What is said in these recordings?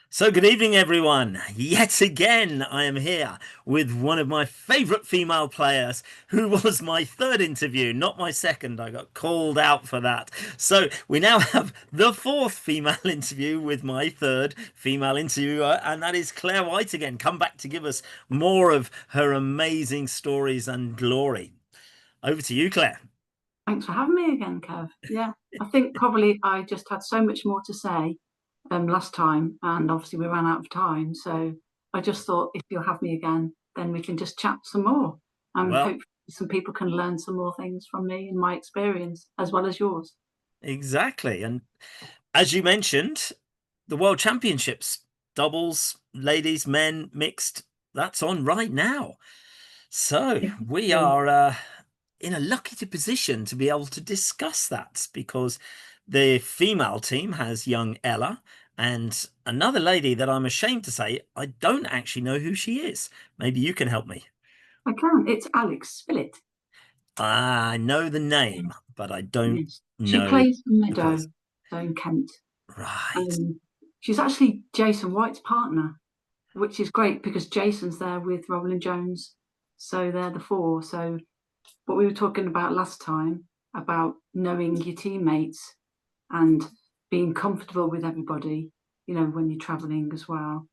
So, good evening, everyone. Yet again, I am here with one of my favorite female players who was my third interview, not my second. I got called out for that. So, we now have the fourth female interview with my third female interviewer, and that is Claire White again, come back to give us more of her amazing stories and glory. Over to you, Claire. Thanks for having me again, Kev. Yeah, I think probably I just had so much more to say last time, and obviously we ran out of time. So I just thought if you'll have me again, then we can just chat some more, and Well, hopefully some people can learn some more things from me and my experience as well as yours. exactly. And as you mentioned, the World Championships, doubles, ladies, men, mixed, that's on right now. So we Exactly. are in a lucky position to be able to discuss that because the female team has young Ella and another lady that I'm ashamed to say I don't actually know who she is. Maybe you can help me. I can. It's Alex Spillett. I know the name, but I don't Yes. She know plays for the Meadow, person. so in Kent. Right. Um, she's actually Jason White's partner, which is great because Jason's there with Roland Jones. So they're the four. So what we were talking about last time about knowing your teammates and being comfortable with everybody, when you're traveling as well.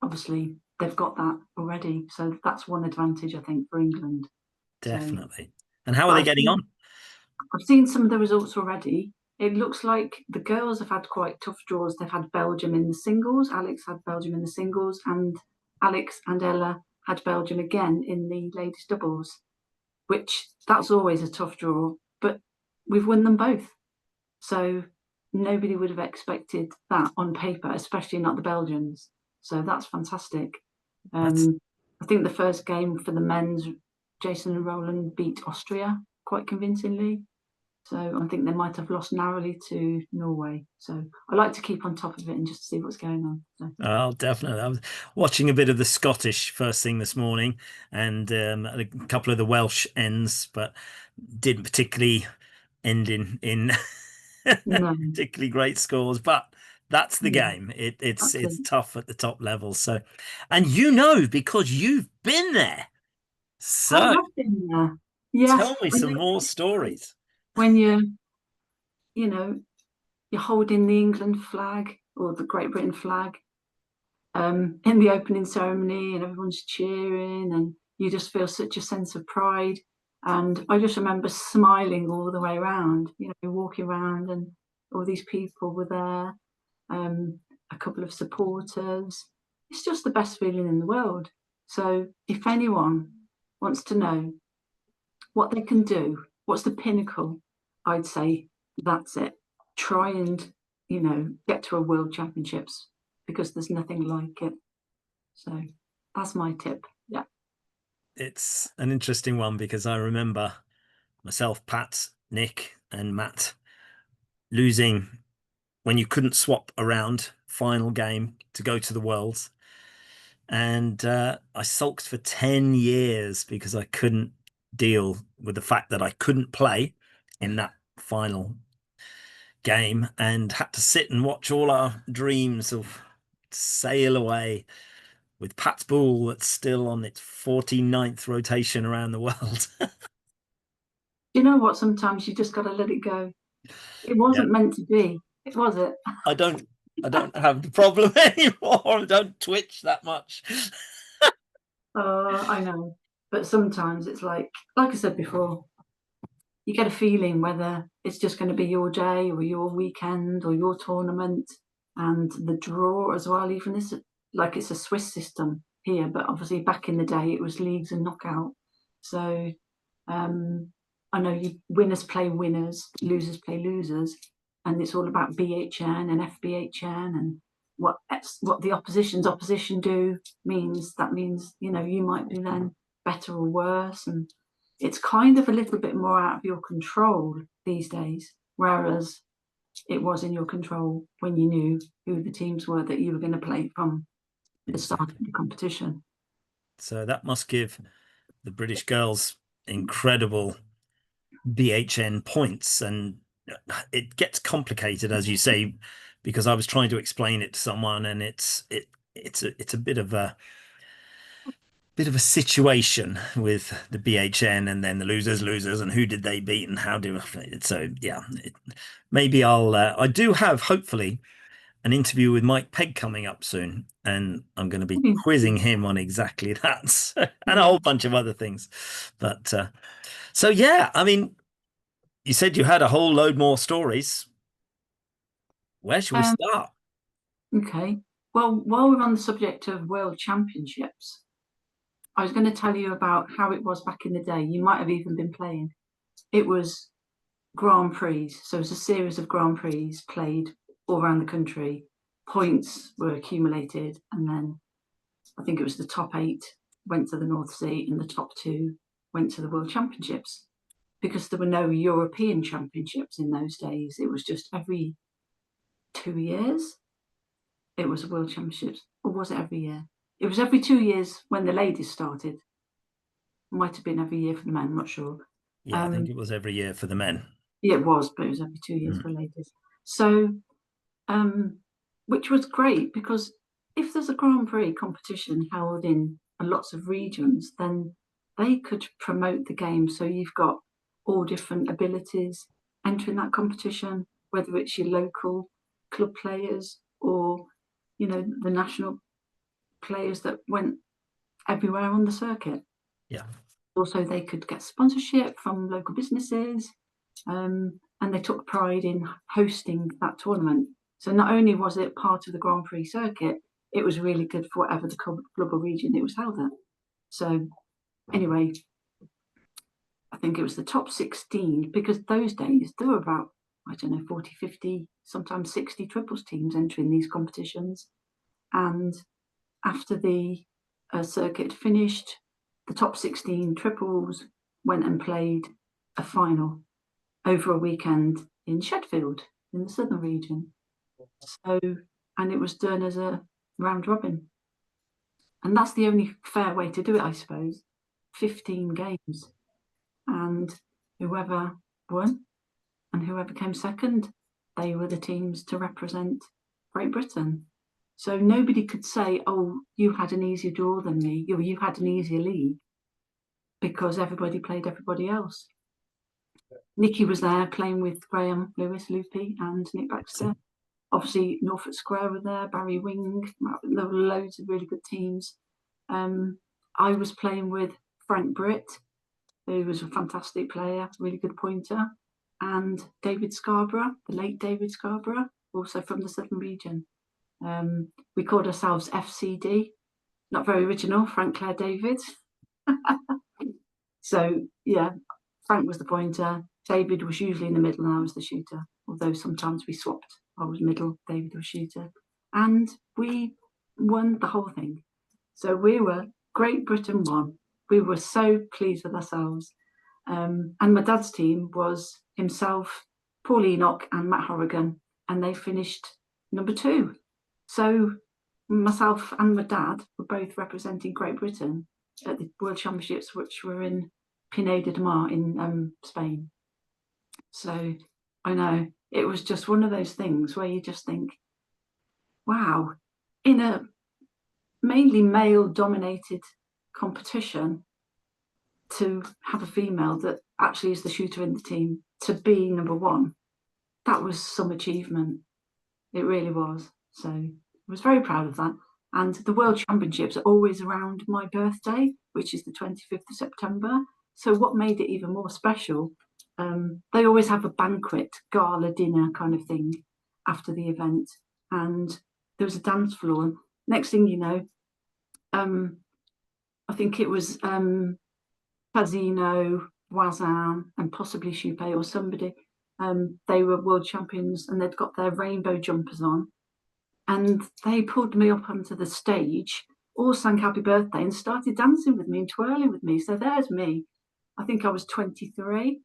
Obviously, they've got that already. So that's one advantage, I think, for England. So, Definitely. And how are but they getting on? I've seen some of the results already. It looks like the girls have had quite tough draws. They've had Belgium in the singles. Alex had Belgium in the singles, and Alex and Ella had Belgium again in the ladies' doubles, which that's always a tough draw. But we've won them both. So nobody would have expected that on paper, especially not the Belgians. So that's fantastic. That's Um, I think the first game for the men's, Jason and Roland beat Austria quite convincingly. So I think they might have lost narrowly to Norway. So I like to keep on top of it and just see what's going on. So Oh, definitely. I was watching a bit of the Scottish first thing this morning and a couple of the Welsh ends, but didn't particularly end in no, particularly great scores. But that's the yeah, game. It's that's it. it's tough at the top level. So, and you know because you've been there. I So have been there. Yes, tell me I some know more stories. when you know, you're holding the England flag or the Great Britain flag in the opening ceremony and everyone's cheering and you just feel such a sense of pride. And I just remember smiling all the way around, walking around and all these people were there, a couple of supporters. It's just the best feeling in the world. So if anyone wants to know what they can do, what's the pinnacle, I'd say that's it. Try and, get to a world championships because there's nothing like it. So that's my tip. Yeah. It's an interesting one because I remember myself, Pat, Nick, and Matt losing when you couldn't swap around final game to go to the Worlds. And I sulked for 10 years because I couldn't deal with the fact that I couldn't play in that final game and had to sit and watch all our dreams of sail away with Pat's Boule that's still on its 49th rotation around the world. You know what? Sometimes you just got to let it go. It Yeah. wasn't meant to be. It was it. I don't I don't have the problem anymore. I don't twitch that much. I know. But sometimes it's like I said before, you get a feeling whether it's just going to be your day or your weekend or your tournament and the draw as well. Even this, like it's a Swiss system here, but obviously back in the day it was leagues and knockout. So um, I know winners play winners, losers play losers, and it's all about BHN and FBHN and what the opposition's opposition do means. That means you might be then better or worse, and it's kind of a little bit more out of your control these days, whereas it was in your control when you knew who the teams were that you were going to play from the start of Exactly. the competition. So that must give the British girls incredible BHN points, and it gets complicated, as you say, because I was trying to explain it to someone, and it's a bit of a situation with the BHN and then the losers, and who did they beat and how do so yeah. Maybe I do have hopefully an interview with Mike Pegg coming up soon, and I'm going to be quizzing him on exactly that and a Yeah. whole bunch of other things. But so yeah, I mean, you said you had a whole load more stories. Where should we Um, start? okay. Well, while we're on the subject of world championships, I was going to tell you about how it was back in the day. You might have even been playing. It was Grand Prix. So it was a series of Grand Prix played all around the country. Points were accumulated, and then I think it was the top 8 went to the North Sea, and the top 2 went to the World Championships. Because there were no European Championships in those days, it was just every 2 years it was a World Championships, or was it every year? It was every 2 years when the ladies started. Might have been every year for the men, I'm not sure. Yeah, I think Um, it was every year for the men. yeah, it was, but it was every 2 years Mm. for ladies. So, um, which was great because if there's a Grand Prix competition held in lots of regions, then they could promote the game. So you've got all different abilities entering that competition, whether it's your local club players or, the national players that went everywhere on the circuit. Yeah. Also, they could get sponsorship from local businesses, and they took pride in hosting that tournament. So not only was it part of the Grand Prix circuit, it was really good for whatever the club or region it was held at. So anyway, I think it was the top 16 because those days there were about, I don't know, 40, 50, sometimes 60 triples teams entering these competitions. And after the circuit finished, the top 16 triples went and played a final over a weekend in Sheffield in the southern region. So, and it was done as a round robin. And that's the only fair way to do it, I suppose. 15 games. And whoever won and whoever came second, they were the teams to represent Great Britain. So nobody could say, oh, you had an easier draw than me, you had an easier league, because everybody played everybody else. Nikki was there playing with Graham Lewis, Loopy, and Nick Baxter. Obviously, Norfolk Square were there, Barry Wing. There were loads of really good teams. I was playing with Frank Britt, who was a fantastic player, really good pointer, and David Scarborough, the late David Scarborough, also from the southern region. We called ourselves FCD, not very original, Frank Clare David. So, yeah, Frank was the pointer. David was usually in the middle and I was the shooter, although sometimes we swapped. I was middle, David was shooter. And we won the whole thing. So we were, Great Britain won. We were so pleased with ourselves. And my dad's team was himself, Paul Enoch, and Matt Horrigan, and they finished number 2. So myself and my dad were both representing Great Britain at the World Championships, which were in Pineda de Mar in Spain. So I know it was just one of those things where you just think, wow, in a mainly male dominated competition, to have a female that actually is the shooter in the team to be number 1, that was some achievement. It really was. So I was very proud of that. And the World Championships are always around my birthday, which is the 25th of September. So what made it even more special, they always have a banquet, gala dinner kind of thing after the event. And there was a dance floor. Next thing you know, I think it was Fazino, Wazan, and possibly Choupé or somebody. They were world champions and they'd got their rainbow jumpers on. And they pulled me up onto the stage, all sang happy birthday and started dancing with me and twirling with me. So there's me. I think I was 23,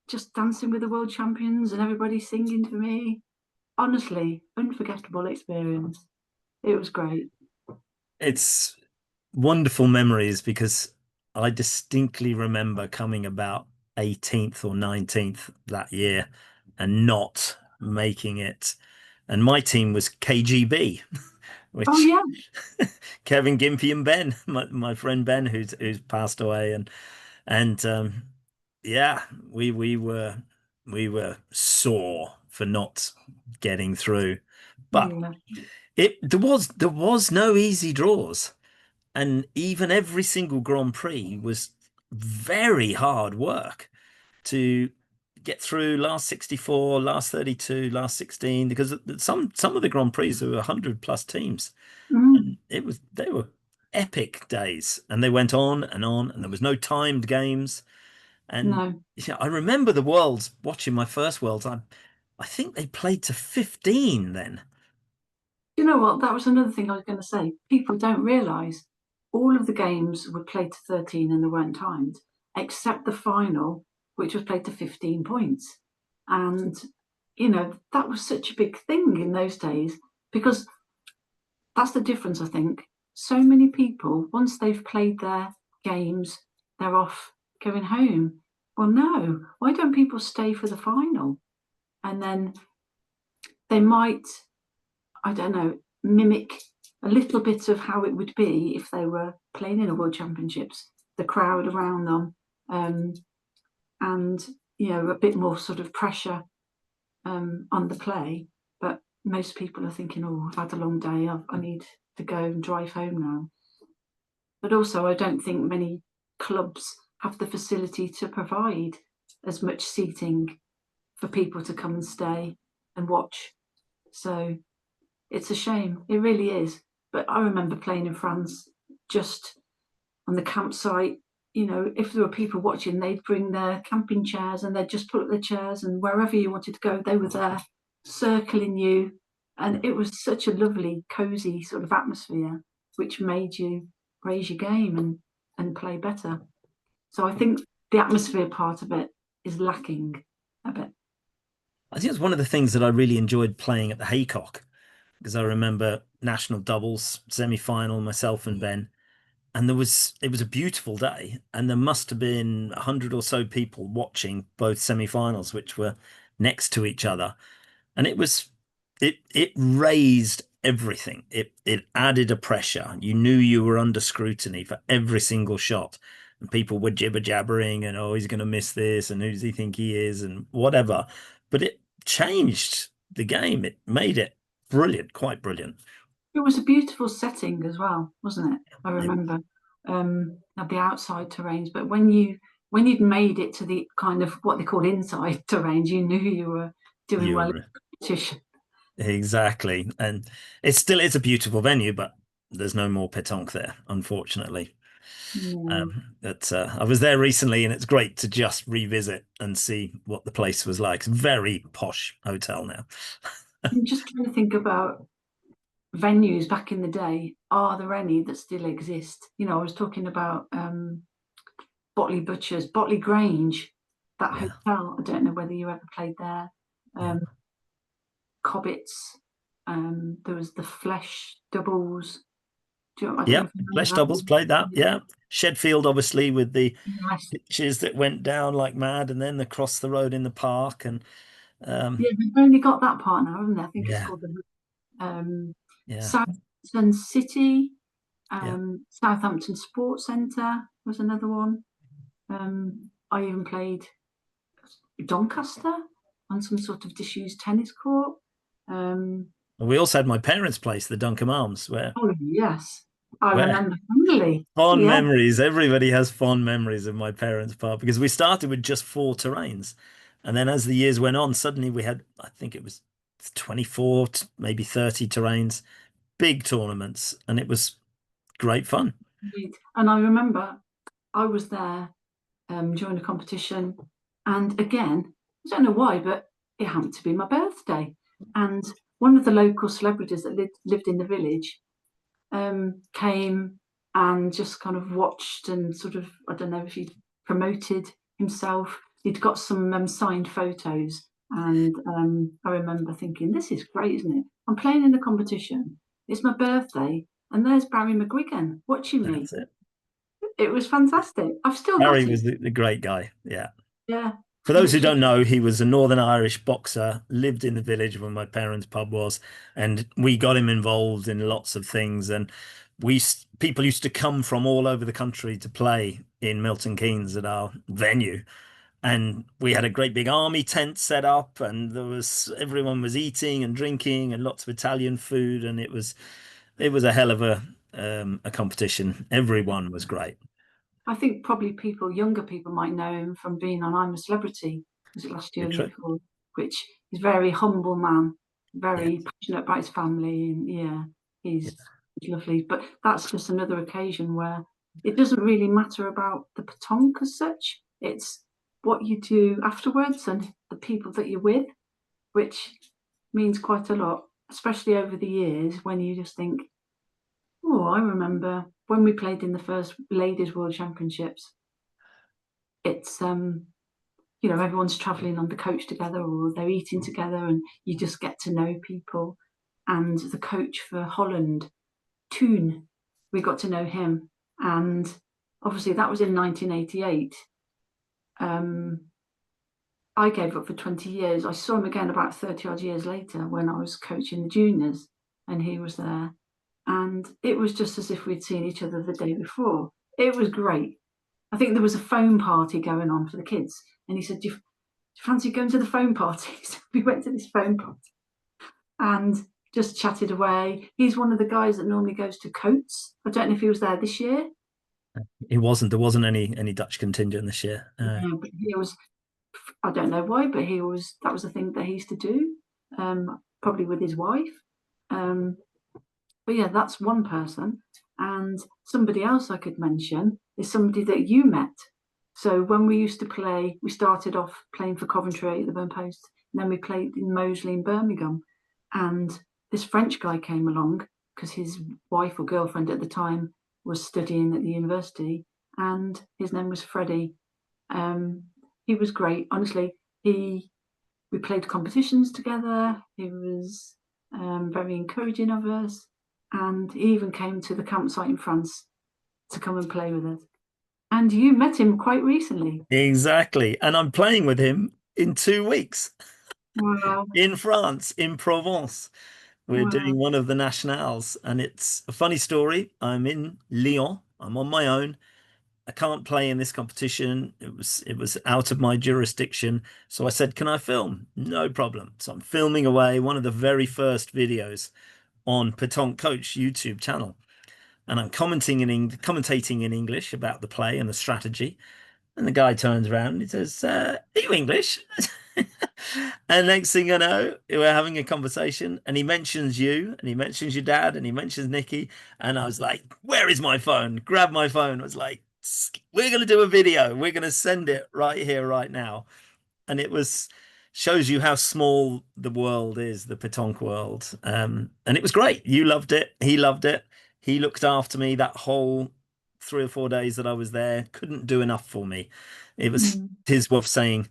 just dancing with the world champions and everybody singing to me. Honestly, unforgettable experience. It was great. It's wonderful memories because I distinctly remember coming about 18th or 19th that year and not making it. And my team was KGB, Oh which yeah, Kevin, Gimpy, and Ben, my friend Ben, who's passed away, and yeah, we were sore for not getting through, but yeah. there was no easy draws, and even every single Grand Prix was very hard work to get through last 64, last 32, last 16, because some of the Grand Prix there were 100 plus teams, Mm, and they were epic days, and they went on, and there was no timed games. And no. yeah, I remember the Worlds, watching my first Worlds. I think they played to 15 then. You know what? That was another thing I was going to say. People don't realise all of the games were played to 13 and they weren't timed, except the final, which was played to 15 points. And, that was such a big thing in those days because that's the difference, I think. So many people, once they've played their games, they're off going home. Well, no, why don't people stay for the final? And then they might, I don't know, mimic a little bit of how it would be if they were playing in a World Championships, the crowd around them, um, and a bit more sort of pressure on the play. But most people are thinking, "Oh, I've had a long day. I need to go and drive home now." But also, I don't think many clubs have the facility to provide as much seating for people to come and stay and watch. So it's a shame. It really is. But I remember playing in France just on the campsite. If there were people watching, they'd bring their camping chairs and they'd just put up their chairs, and wherever you wanted to go, they were there circling you. And it was such a lovely, cozy sort of atmosphere, which made you raise your game and play better. So I think the atmosphere part of it is lacking a bit. I think it's one of the things that I really enjoyed playing at the Haycock, because I remember national doubles semi-final, myself and Ben, and it was a beautiful day, and there must have been 100 or so people watching both semi-finals, which were next to each other. And it raised everything. It added a pressure. You knew you were under scrutiny for every single shot, and people were jibber jabbering and, oh, he's going to miss this, and who does he think he is, and whatever. But it changed the game. It made it brilliant, quite brilliant. It was a beautiful setting as well, wasn't it? I It, remember at the outside terrains, but when you'd made it to the kind of what they call inside terrains, you knew you were doing you well in were the competition. exactly, and it still is a beautiful venue, but there's no more pétanque there, unfortunately. No. But I was there recently, and it's great to just revisit and see what the place was like. It's a very posh hotel now. I'm just trying to think about venues back in the day. Are there any that still exist? I was talking about Botley Butchers, Botley Grange, that Yeah, hotel. I don't know whether you ever played there. yeah, Um, Cobbitts. There was the Flesh Doubles. I don't know yeah. if you Flesh remember doubles played that. that. Yeah, Shedfield, obviously, with the Yes. pitches that went down like mad, and then across the road in the park, and Yeah, we've only got that part now, haven't they? I think it's yeah, called the yeah, Southampton City, yeah. Southampton Sports Centre was another one. I even played Doncaster on some sort of disused tennis court. Um, And we also had my parents' place, the Duncombe Arms, oh yes, I where remember fondly. fond Yeah, memories. Everybody has fond memories of my parents' park, because we started with just four terrains. And then as the years went on, suddenly we had, I think it was 24, maybe 30 terrains, big tournaments, and it was great fun. indeed. And I remember I was there during a competition. And again, I don't know why, but it happened to be my birthday. And one of the local celebrities that lived in the village came and just kind of watched and sort of, I don't know if he'd promoted himself. He'd got some signed photos. And I remember thinking, this is great, isn't it? I'm playing in the competition. It's my birthday. And there's Barry McGuigan watching me. That's it. It was fantastic. I've still got Harry it. was the great guy. Yeah. Yeah. For those who don't know, he was a Northern Irish boxer, lived in the village where my parents' pub was, and we got him involved in lots of things. And people used to come from all over the country to play in Milton Keynes at our venue. And we had a great big army tent set up, and everyone was eating and drinking and lots of Italian food, and it was a hell of a competition. Everyone was great. I think probably younger people might know him from being on I'm a Celebrity, was it last year or the year True. before, which is very humble man, Yeah. very passionate about his family, and yeah, Yeah. he's lovely. But that's just another occasion where it doesn't really matter about the petanque as such. It's what you do afterwards and the people that you're with, which means quite a lot, especially over the years when you just think, oh, I remember when we played in the first Ladies World Championships. It's everyone's traveling on the coach together or they're eating together, and you just get to know people. And the coach for Holland, Toon, we got to know him, and obviously that was in 1988. um, I gave up for 20 years. I saw him again about 30 odd years later when I was coaching the juniors, and he was there, and it was just as if we'd seen each other the day before. It was great. I think there was a foam party going on for the kids, and he said, do you fancy going to the foam party? So we went to this foam party and just chatted away. He's one of the guys that normally goes to Coates. I don't know if he was there this year. There wasn't any Dutch contingent this year. But he was, I don't know why, but that was the thing that he used to do, probably with his wife. Um, but yeah, that's one person. And somebody else I could mention is somebody that you met. So when we used to play, we started off playing for Coventry at the Burn Post, and then we played in Moseley and Birmingham. And this French guy came along because his wife or girlfriend at the time was studying at the university, and his name was Freddie. Um, he was great, honestly. We played competitions together. He was very encouraging of us, and he even came to the campsite in France to come and play with us. And you met him quite recently. Exactly. And I'm playing with him in 2 weeks Wow, in France, in Provence. We're doing wow. one of the nationals, and it's a funny story. I'm in Lyon. I'm on my own. I can't play in this competition. It was out of my jurisdiction. So I said, "Can I film?" No problem. So I'm filming away one of the very first videos on Petanque Coach YouTube channel, and I'm commentating in English about the play and the strategy. And the guy turns around and he says, "Are you English?" And next thing I know, we're having a conversation, and he mentions you, and he mentions your dad, and he mentions Nikki. And I was like, "Where is my phone?" Grab my phone. I was like, "We're going to do a video. We're going to send it right here, right now." And it was shows you how small the world is, the petanque world. And it was great. You loved it. He loved it. He looked after me that whole 3 or 4 days that I was there. Couldn't do enough for me. It was Mm, his way of saying,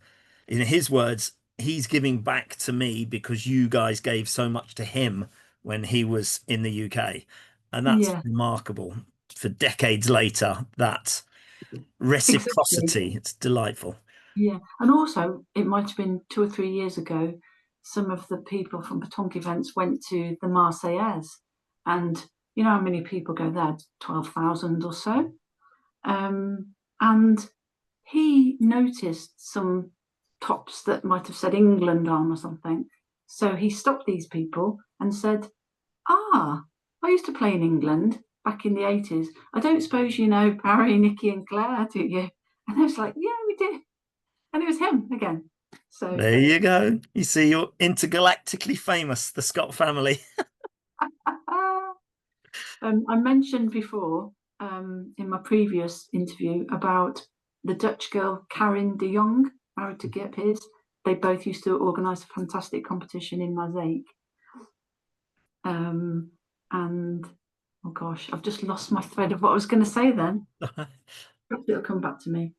in his words, he's giving back to me because you guys gave so much to him when he was in the UK. And that's yeah, remarkable for decades later. That exactly. reciprocity, it's delightful. Yeah. And also, it might have been 2 or 3 years ago, some of the people from Petanque events went to the Marseillaise. And you know how many people go there? 12,000 or so. And he noticed some tops that might have said England on or something. So he stopped these people and said, "Ah, I used to play in England back in the 80s. I don't suppose you know Barry, Nikki, and Claire, do you?" And I was like, "Yeah, we did." And it was him again. So There you go. You see, you're intergalactically famous, the Scott family. I mentioned before in my previous interview about the Dutch girl Karen de Jong, married to Gip His. They both used to organise a fantastic competition in Mosaic. Um, and oh gosh, I've just lost my thread of what I was going to say then. Perhaps it'll come back to me.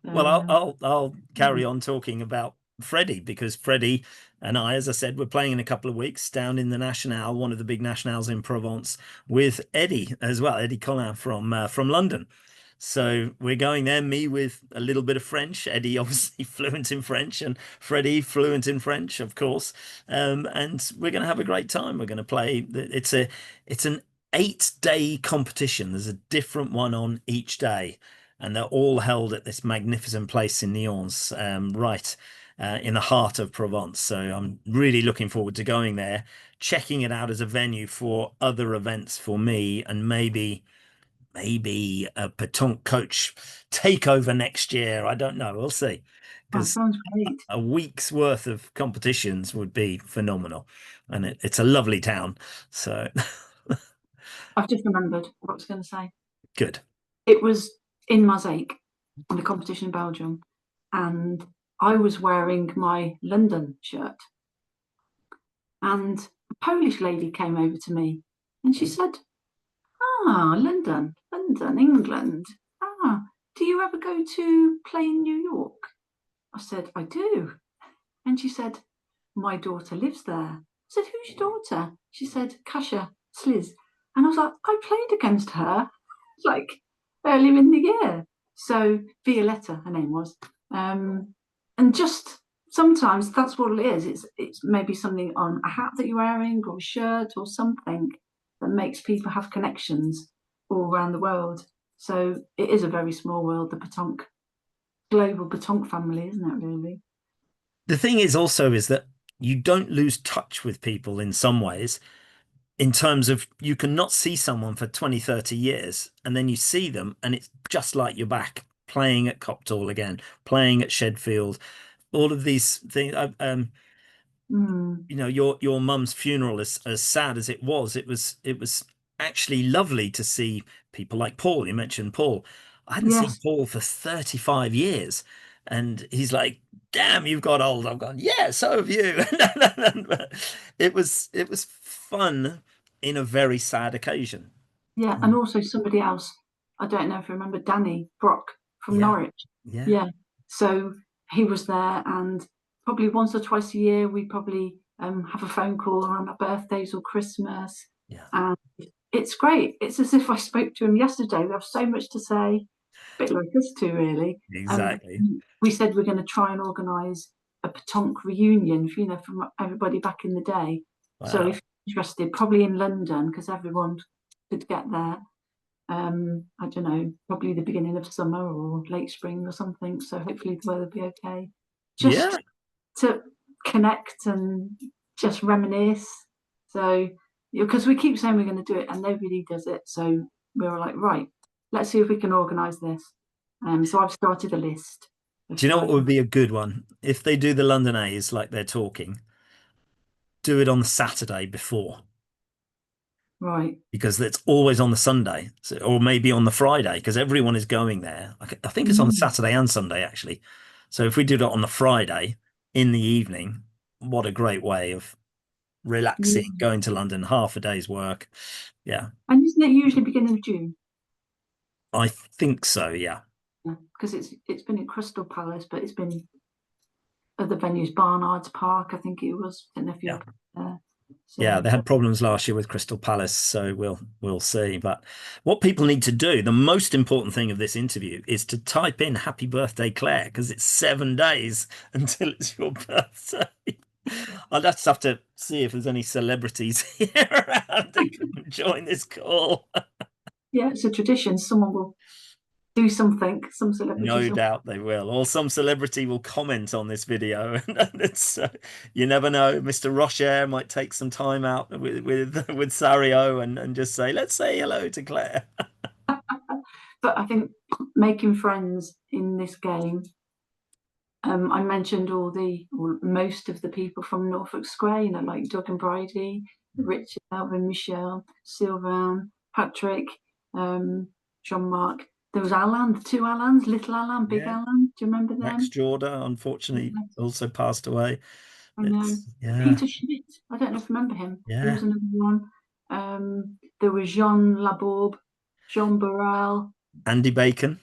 Well, Um, I'll carry on talking about Freddie because Freddie and I, as I said, we're playing in a couple of weeks down in the National, one of the big nationals in Provence, with Eddie as well, Eddie Collin from London. So we're going there, me with a little bit of French, Eddie obviously fluent in French, and Freddie fluent in French, of course. And we're going to have a great time. We're going to play. It's an 8 day competition. There's a different one on each day, and they're all held at this magnificent place in Nyons, right in the heart of Provence. So I'm really looking forward to going there, checking it out as a venue for other events for me, and maybe a Petanque coach takeover next year. I don't know. We'll see. That Because sounds great. a week's worth of competitions would be phenomenal. And it's a lovely town. So I've just remembered what I was going to say. good. It was in Mosaic in the competition in Belgium, and I was wearing my London shirt, and a Polish lady came over to me, and she said, "Ah, London, England. Ah, do you ever go to play in New York?" I said, "I do." And she said, "My daughter lives there." I said, "Who's your daughter?" She said, "Kasia Sliz." And I was like, "I played against her like earlier in the year." So Violetta, her name was. And just sometimes that's what it is. It's maybe something on a hat that you're wearing or a shirt or something that makes people have connections all around the world. So it is a very small world, the Petanque, global Petanque family, isn't it, really? The thing is also is that you don't lose touch with people in some ways, in terms of you can not see someone for 20, 30 years, and then you see them and it's just like you're back playing at Copthall again, playing at Shedfield, all of these things. Mm, Your mum's funeral, as sad as it was actually lovely to see people like Paul. You mentioned Paul. I hadn't seen yes, Paul for 35 years. And he's like, damn, you've got old. I've gone, yeah, so have you. It was fun in a very sad occasion. yeah. And Mm. also somebody else, I don't know if you remember Danny Brock from Yeah, Norwich. yeah, Yeah. So he was there, and probably once or twice a year, we probably have a phone call on our birthdays or Christmas. yeah, And it's great. It's as if I spoke to him yesterday. We have so much to say, a bit like us two, really. Um, exactly. we said we're going to try and organise a Petanque reunion, from everybody back in the day. So if Wow. you're interested, probably in London, because everyone could get there. I don't know, probably the beginning of summer or late spring or something. So hopefully the weather will be okay. Yeah. Just to connect and just reminisce. So, because we keep saying we're going to do it and nobody does it. So we were like, right, let's see if we can organise this. So I've started a list of Do you know what friends. would be a good one? If they do the London A's like they're talking, do it on the Saturday before. Right. Because it's always on the Sunday, so, or maybe on the Friday, because everyone is going there. I think it's on the Mm, Saturday and Sunday, actually. So if we did it on the Friday in the evening, what a great way of relaxing, yeah. going to London, half a day's work. Yeah, And isn't it usually beginning of June? I think so. Yeah. Yeah, because it's been at Crystal Palace, but it's been other venues, Barnard's Park, I think it was. I don't know if Yeah. you're there. Yeah, So they had problems last year with Crystal Palace, so we'll see. But what people need to do, the most important thing of this interview is to type in "Happy Birthday, Claire," because it's 7 days until it's your birthday. I'll just have to see if there's any celebrities here around that can join this call. yeah, it's a tradition. Someone will do something. Some celebrities No will. doubt they will, or some celebrity will comment on this video, and it's you never know. Mr. Rocher might take some time out with Sario and just say, "Let's say hello to Claire." But I think making friends in this game. I mentioned or most of the people from Norfolk Square. Like Doug and Bridie, Richard, Alvin, Michelle, Sylvain, Patrick, Jean-Marc. There was Alan, the two Alans, little Alan, big Yeah, Alan. Do you remember Max them? Jorda unfortunately Yes, also passed away. I know. It's yeah, Peter Schmidt. I don't know if you remember him. He yeah. was another one. There was Jean Labourbe, Jean Burrell, Andy Bacon.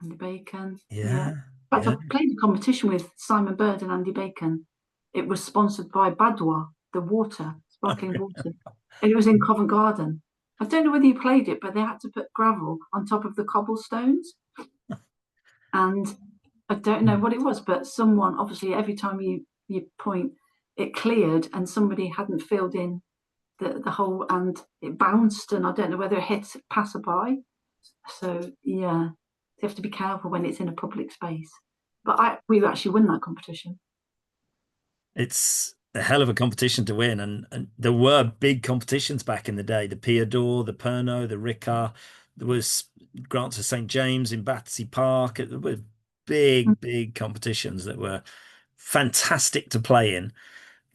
Andy Bacon. Yeah. Yeah, In fact, yeah. I played a competition with Simon Bird and Andy Bacon. It was sponsored by Badois, the water, sparkling water. And it was in Covent Garden. I don't know whether you played it, but they had to put gravel on top of the cobblestones. And I don't know what it was, but someone, obviously, every time you point, it cleared and somebody hadn't filled in the hole and it bounced. And I don't know whether it hit passerby. So, yeah, you have to be careful when it's in a public space. But we actually won that competition. It's a hell of a competition to win, and there were big competitions back in the day. The Pier d'Or, the Pernod, the Ricard. There was Grants of St. James in Battersea Park. There were Mm. big competitions that were fantastic to play in.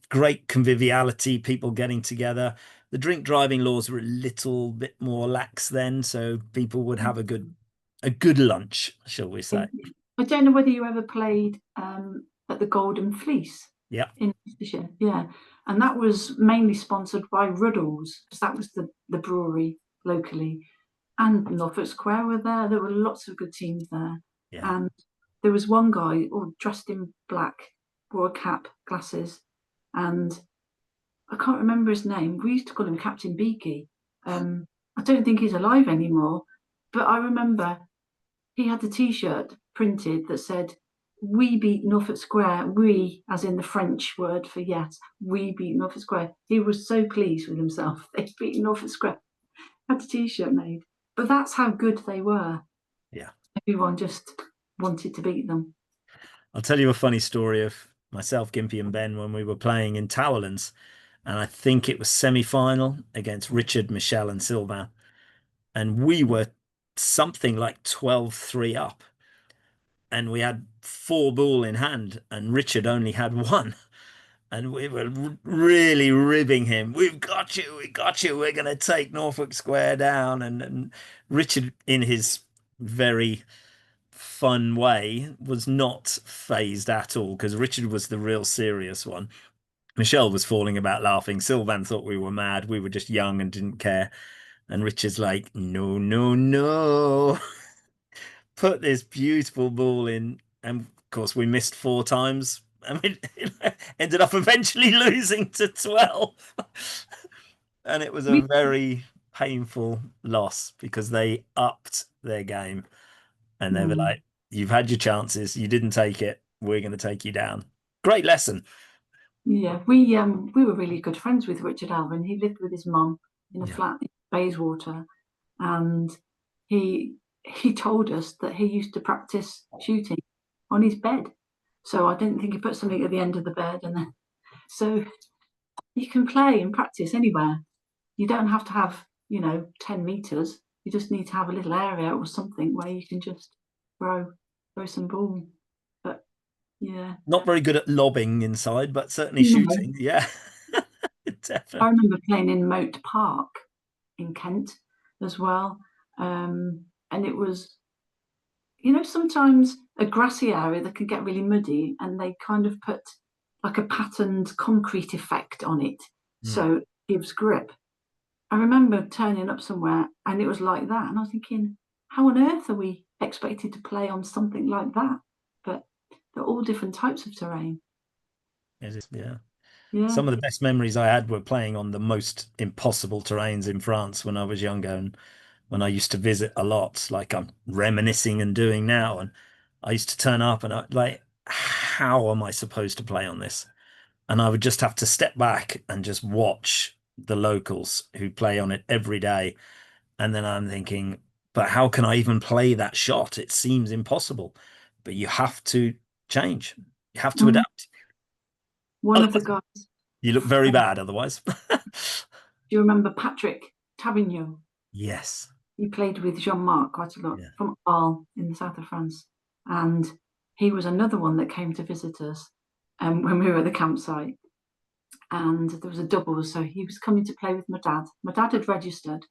Great conviviality, people getting together. The drink driving laws were a little bit more lax then, so people would have a good lunch, shall we say. I don't know whether you ever played at the Golden Fleece Yeah, in Worcestershire. Yeah. And that was mainly sponsored by Ruddles, because that was the brewery locally. And Norfolk Square were there. There were lots of good teams there. yeah. And there was one guy all dressed in black, wore a cap, glasses, and I can't remember his name. We used to call him Captain Beaky. I don't think he's alive anymore, but I remember he had a T-shirt printed that said, "We beat Norfolk Square." We, as in the French word for yes, we beat Norfolk Square. He was so pleased with himself. They beat Norfolk Square. Had a T-shirt made, but that's how good they were. Yeah. Everyone just wanted to beat them. I'll tell you a funny story of myself, Gimpy, and Ben when we were playing in Towerlands. And I think it was semi-final against Richard, Michelle, and Sylvain. And we were something like 12-3 up. And we had four ball in hand, and Richard only had one. And we were really ribbing him. We've got you, we got you. We're going to take Norfolk Square down. And Richard, in his very fun way, was not phased at all because Richard was the real serious one. Michelle was falling about laughing. Sylvan thought we were mad. We were just young and didn't care. And Richard's like, no, no, no. Put this beautiful ball in. And of course, we missed four times. And we ended up eventually losing to 12. And it was a We, very painful loss because they upped their game. And they were mm, like, you've had your chances. You didn't take it. We're going to take you down. Great lesson. yeah, we were really good friends with Richard Alvin. He lived with his mum in a Yeah. flat in Bayswater, and he he told us that he used to practice shooting on his bed. So I didn't think he put something at the end of the bed, and then so you can play and practice anywhere. You don't have to have 10 meters. You just need to have a little area or something where you can just throw some ball. But yeah, Not very good at lobbing inside, but certainly no. shooting. Yeah, I definitely. remember playing in Moat Park in Kent as well. And it was, sometimes a grassy area that can get really muddy and they kind of put like a patterned concrete effect on it. Hmm. So it gives grip. I remember turning up somewhere and it was like that. And I was thinking, how on earth are we expected to play on something like that? But they're all different types of terrain. Yeah. Yeah. Some of the best memories I had were playing on the most impossible terrains in France when I was younger and when I used to visit a lot, like I'm reminiscing and doing now. And I used to turn up and I like, how am I supposed to play on this? And I would just have to step back and just watch the locals who play on it every day. And then I'm thinking, but how can I even play that shot? It seems impossible. But you have to change. You have to Mm. adapt. One of the Otherwise, guys, you look very bad otherwise. do you remember Patrick Tavignon? Yes. He played with Jean-Marc quite a lot Yeah. from Arles in the south of France. And he was another one that came to visit us when we were at the campsite. And there was a double, so he was coming to play with my dad. My dad had registered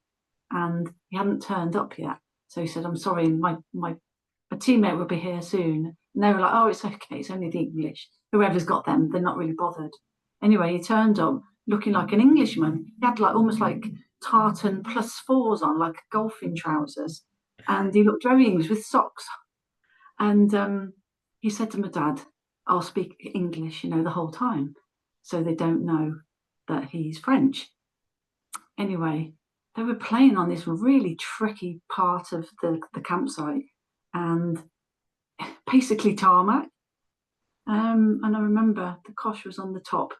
and he hadn't turned up yet. So he said, "I'm sorry, my a teammate will be here soon." And they were like, "Oh, it's okay, it's only the English. Whoever's got them, they're not really bothered." Anyway, he turned up looking like an Englishman. He had like almost like tartan plus fours on, like golfing trousers. And he looked very English with socks. And he said to my dad, "I'll speak English, the whole time. So they don't know that he's French." Anyway, they were playing on this really tricky part of the campsite, and basically tarmac. And I remember the cosh was on the top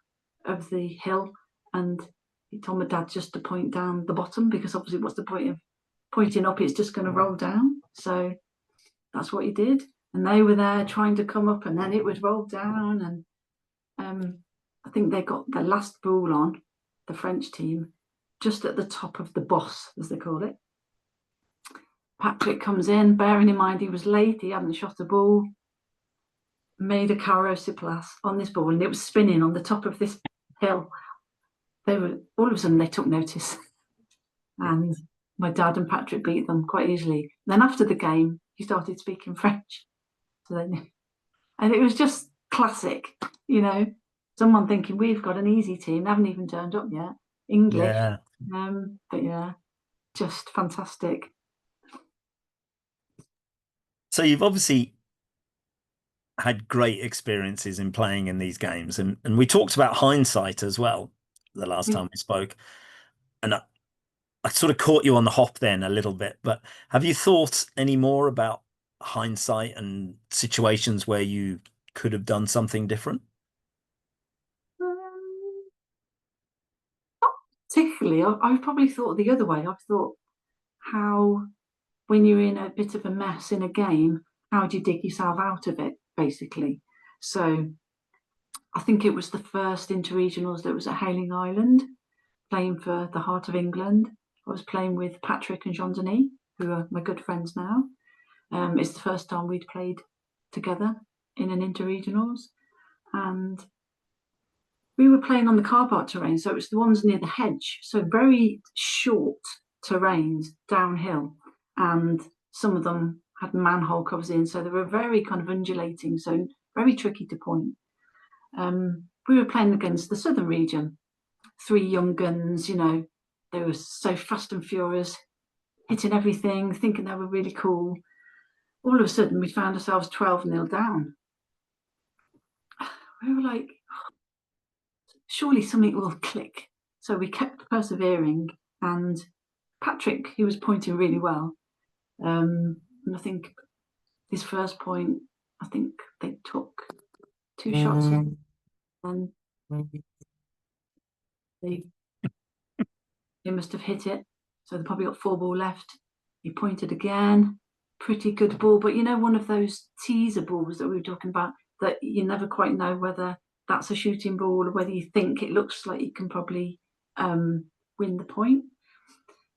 of the hill, and he told my dad just to point down the bottom because obviously, what's the point of pointing up? It's just going to roll down. So that's what he did. And they were there trying to come up, and then it would roll down. And I think they got the last ball on, the French team, just at the top of the boss, as they call it. Patrick comes in, bearing in mind he was late, he hadn't shot a ball, made a carreau sur place on this ball, and it was spinning on the top of this hill. They were all of a sudden they took notice, and my dad and Patrick beat them quite easily. Then after the game, he started speaking French, so they knew. And it was just classic, you know. Someone thinking we've got an easy team, they haven't even turned up yet. English, Yeah. but yeah, just fantastic. So you've obviously had great experiences in playing in these games, and we talked about hindsight as well the last time we spoke. And I sort of caught you on the hop then a little bit, but have you thought any more about hindsight and situations where you could have done something different? Um, Particularly, I've probably thought the other way. I've thought how, when you're in a bit of a mess in a game, how do you dig yourself out of it, basically? So I think it was the first interregionals that was at Hayling Island, playing for the Heart of England. I was playing with Patrick and Jean Denis, who are my good friends now. It's the first time we'd played together in an interregionals, and we were playing on the car park terrain, so it was the ones near the hedge, so very short terrains downhill, and some of them had manhole covers in, so they were very kind of undulating, so very tricky to point. We were playing against the southern region, three young guns, you know, they were so fast and furious, hitting everything, thinking they were really cool. All of a sudden, we found ourselves 12-0 down. We were like, surely something will click. So we kept persevering, and Patrick, he was pointing really well. And I think his first point, I think they took two shots and they must have hit it. So they probably got 4 ball left. He pointed again, pretty good ball, but you know, one of those teaser balls that we were talking about that you never quite know whether that's a shooting ball or whether you think it looks like you can probably win the point.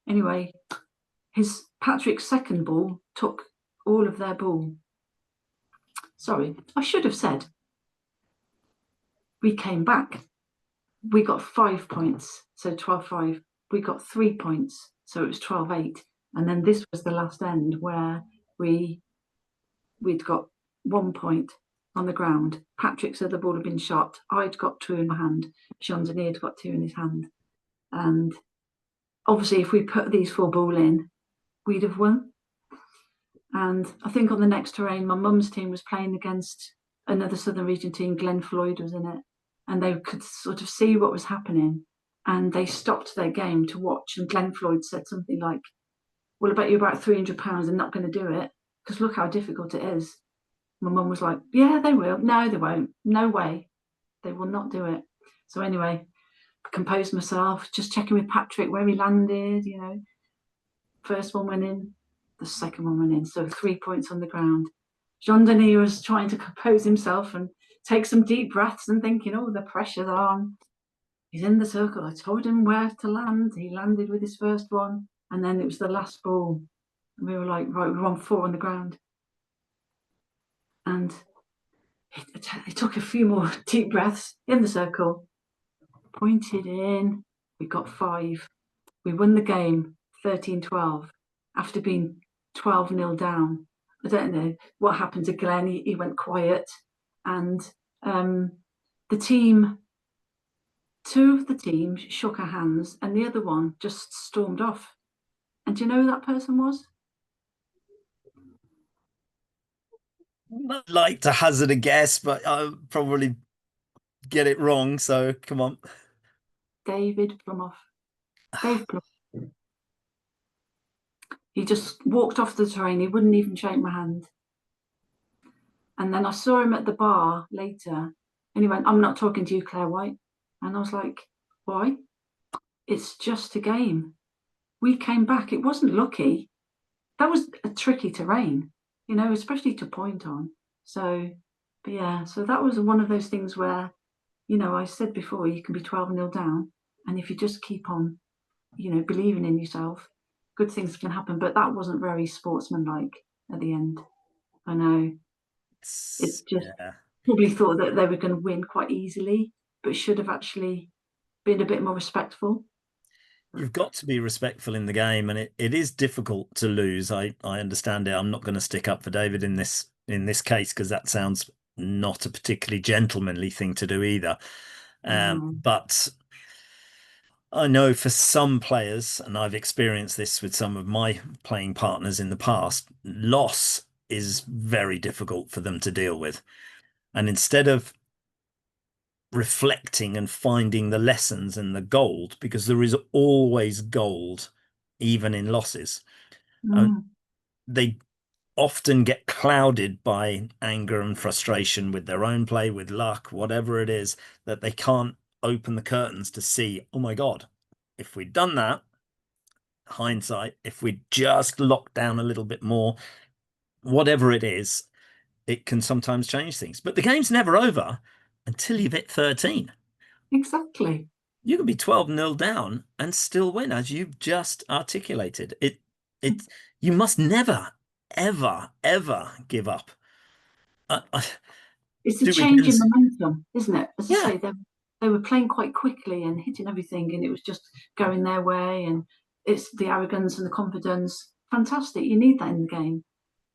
Anyway, his Patrick's second ball took all of their ball. Sorry, I should have said we came back. We got 5 points, so 12-5. We got 3 points, so it was 12-8. And then this was the last end where we'd got 1 point on the ground. Patrick said the ball had been shot. I'd got 2 in my hand. Jean Denis had got 2 in his hand. And obviously, if we put these 4 ball in, we'd have won. And I think on the next terrain, my mum's team was playing against another Southern Region team. Glenn Floyd was in it, and they could sort of see what was happening, and they stopped their game to watch. And Glenn Floyd said something like, "Well, I bet you about £300 they're not going to do it because look how difficult it is." My mum was like, "Yeah, they will. No, they won't. No way. They will not do it." So anyway, I composed myself, just checking with Patrick where he landed. You know, first one went in, the second one went in. So 3 points on the ground. Jean Denis was trying to compose himself and take some deep breaths and thinking, oh, the pressure's on. He's in the circle. I told him where to land. He landed with his first one. And then it was the last ball. And we were like, right, we're on 4 on the ground. And he took a few more deep breaths in the circle, pointed in. We got 5. We won the game 13-12 after being 12-0 down. I don't know what happened to Glenn. He went quiet. And the team, 2 of the team shook our hands and the other one just stormed off. And do you know who that person was? I'd like to hazard a guess, but I'll probably get it wrong. So come on. David Plumoff. Dave Plumoff. He just walked off the train. He wouldn't even shake my hand. And then I saw him at the bar later, and he went, "I'm not talking to you, Claire White." And I was like, "Why? It's just a game. We came back. It wasn't lucky. That was a tricky terrain, especially to point on. So, but yeah, so that was one of those things where, I said before, you can be 12-0 down. And if you just keep on, believing in yourself, good things can happen. But that wasn't very sportsmanlike at the end. I know. It just Yeah. probably thought that they were going to win quite easily, but should have actually been a bit more respectful. You've got to be respectful in the game, and it is difficult to lose. I understand it. I'm not going to stick up for David in this case because that sounds not a particularly gentlemanly thing to do either. Mm, But I know for some players, and I've experienced this with some of my playing partners in the past, loss is very difficult for them to deal with. And instead of reflecting and finding the lessons and the gold, because there is always gold, even in losses, uh, mm, they often get clouded by anger and frustration with their own play, with luck, whatever it is, that they can't open the curtains to see, oh my God, if we'd done that, hindsight, if we just locked down a little bit more, whatever it is, it can sometimes change things. But the game's never over until you've hit 13. exactly. You can be 12-0 down and still win, as you've just articulated. It you must never, ever, ever give up. I It's a do change in weekends. momentum, isn't it? As I Yeah. say, they were playing quite quickly and hitting everything, and it was just going their way. And it's the arrogance and the confidence. Fantastic. You need that in the game.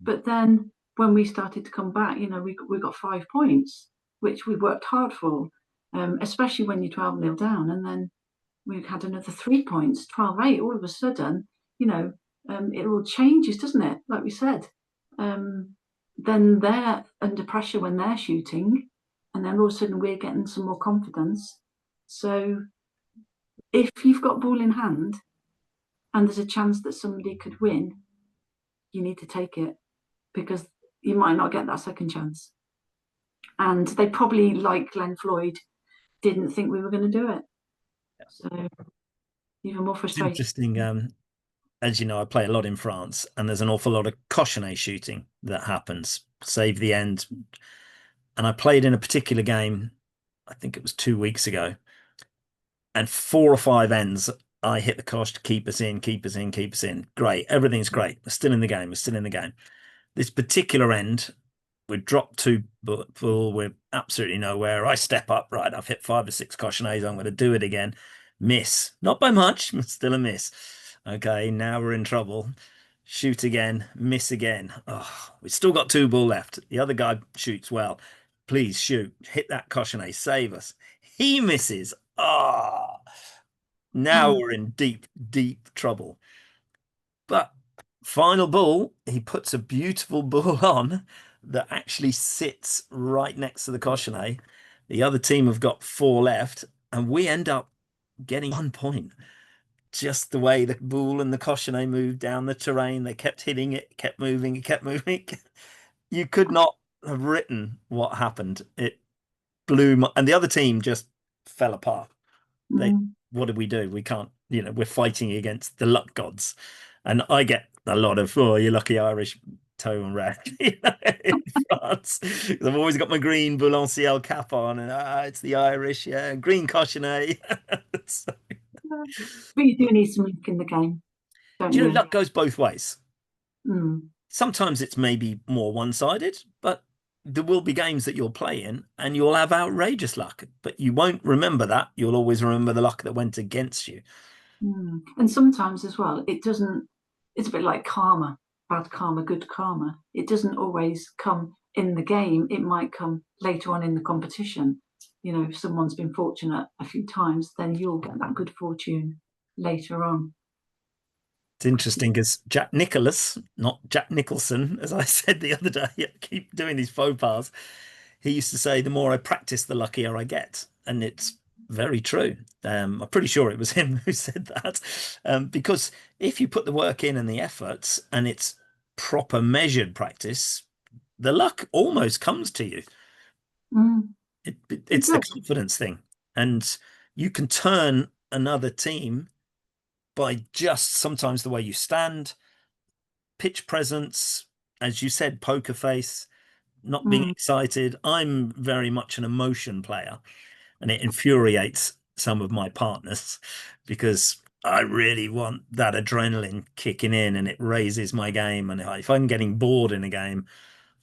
But then when we started to come back, we got 5 points, which we worked hard for, especially when you're 12-0 down. And then we had another 3 points, 12-8. All of a sudden, you know, it all changes, doesn't it? Like we said. Um, then they're under pressure when they're shooting, and then all of a sudden we're getting some more confidence. So if you've got ball in hand and there's a chance that somebody could win, you need to take it because you might not get that second chance. And they probably, like Glenn Floyd, didn't think we were going to do it. So even more It's frustrating. interesting. As you know, I play a lot in France, and there's an awful lot of cochonnet shooting that happens, save the end. And I played in a particular game, I think it was 2 weeks ago, and 4 or 5 ends, I hit the cosh to keep us in, keep us in, keep us in. Great. Everything's great. We're still in the game. We're still in the game. This particular end, we dropped two full. We're absolutely nowhere. I step up. Right. I've hit 5 or 6 cochonets. I'm going to do it again. Miss. Not by much, but still a miss. Okay. Now we're in trouble. Shoot again. Miss again. Oh, we've still got two ball left. The other guy shoots well. Please shoot. Hit that cochonet. Save us. He misses. Ah. Now Mm, we're in deep, deep trouble. But final ball, he puts a beautiful ball on that actually sits right next to the cochonet. The other team have got four left, and we end up getting 1 point. Just the way the ball and the cochonet moved down the terrain, they kept hitting it, kept moving, it kept moving. You could not have written what happened. It blew my, and the other team just fell apart. They, mm, what do we do? We can't, we're fighting against the luck gods. And I get a lot of, oh, you lucky Irish toe and rack, in France. 'Cause I've always got my green Boules cap on, and it's the Irish, yeah, green cochinet. So, but you do need some luck in the game, don't do you know, you? luck goes both ways. Mm, Sometimes it's maybe more one-sided, but there will be games that you'll play in and you'll have outrageous luck, but you won't remember that. You'll always remember the luck that went against you. mm. And sometimes as well, it doesn't, it's a bit like karma, bad karma, good karma. It doesn't always come in the game, it might come later on in the competition. If someone's been fortunate a few times, then you'll get that good fortune later on. It's interesting because Jack Nicholas, not Jack Nicholson, as I said the other day, I keep doing these faux pas. He used to say, the more I practice, the luckier I get. And it's Very true. I'm pretty sure it was him who said that. Because if you put the work in and the efforts and it's proper measured practice, the luck almost comes to you. Mm, it It's the does. confidence thing. And you can turn another team by just sometimes the way you stand, pitch presence, as you said, poker face, not being Mm, excited. I'm very much an emotion player, and it infuriates some of my partners because I really want that adrenaline kicking in and it raises my game. And if I'm getting bored in a game,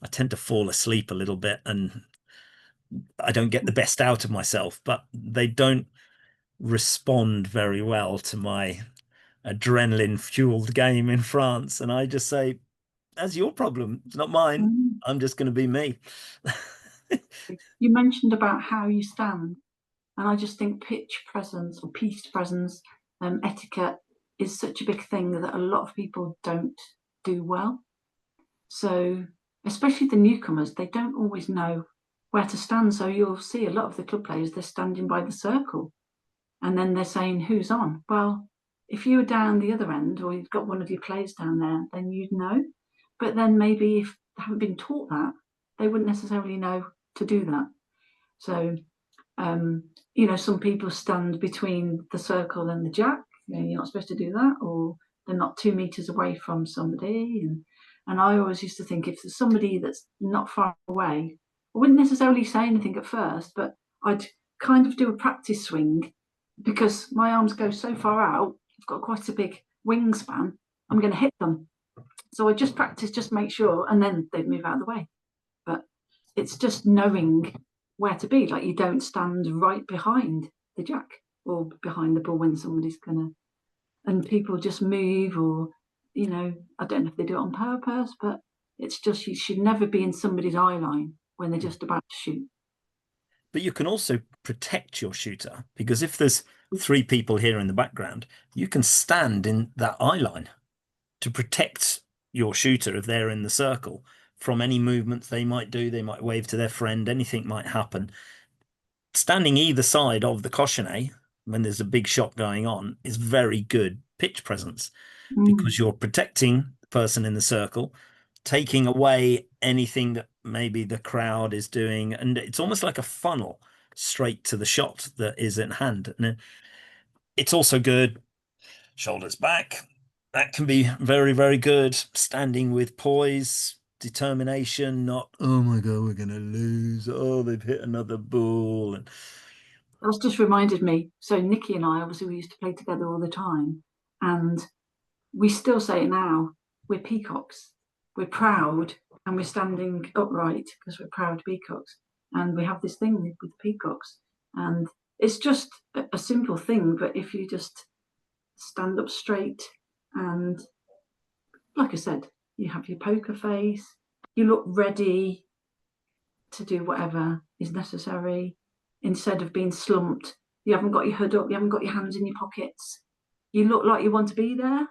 I tend to fall asleep a little bit and I don't get the best out of myself, but they don't respond very well to my adrenaline fueled game in France. And I just say, that's your problem. It's not mine. mm. I'm just going to be me. You mentioned about how you stand, and I just think pitch presence or piece presence, etiquette is such a big thing that a lot of people don't do well. So, especially the newcomers, they don't always know where to stand. So you'll see a lot of the club players, they're standing by the circle and then they're saying, who's on? Well, if you were down the other end or you've got one of your players down there, then you'd know. But then maybe if they haven't been taught that, they wouldn't necessarily know to do that. So, um, some people stand between the circle and the jack. You're not supposed to do that, or they're not 2 meters away from somebody. And I always used to think if there's somebody that's not far away, I wouldn't necessarily say anything at first, but I'd kind of do a practice swing because my arms go so far out. I've got quite a big wingspan. I'm going to hit them. So I just practice, just make sure, and then they move out of the way. But it's just knowing where to be. Like you don't stand right behind the jack or behind the ball when somebody's gonna, and people just move, or I don't know if they do it on purpose, but it's just you should never be in somebody's eye line when they're just about to shoot. But you can also protect your shooter because if there's three people here in the background, you can stand in that eye line to protect your shooter if they're in the circle from any movements they might do. They might wave to their friend, anything might happen. Standing either side of the cochonnet when there's a big shot going on is very good pitch presence Mm, because you're protecting the person in the circle, taking away anything that maybe the crowd is doing, and it's almost like a funnel straight to the shot that is in hand. And it's also good shoulders back. That can be very, very good. Standing with poise, determination, not, oh my God, we're going to lose. Oh, they've hit another ball. And that's just reminded me. So Nikki and I, obviously, we used to play together all the time, and we still say it now. We're peacocks. We're proud, and we're standing upright because we're proud peacocks. And we have this thing with the peacocks, and it's just a simple thing. But if you just stand up straight, and like I said, you have your poker face, you look ready to do whatever is necessary instead of being slumped. You haven't got your hood up, you haven't got your hands in your pockets. You look like you want to be there,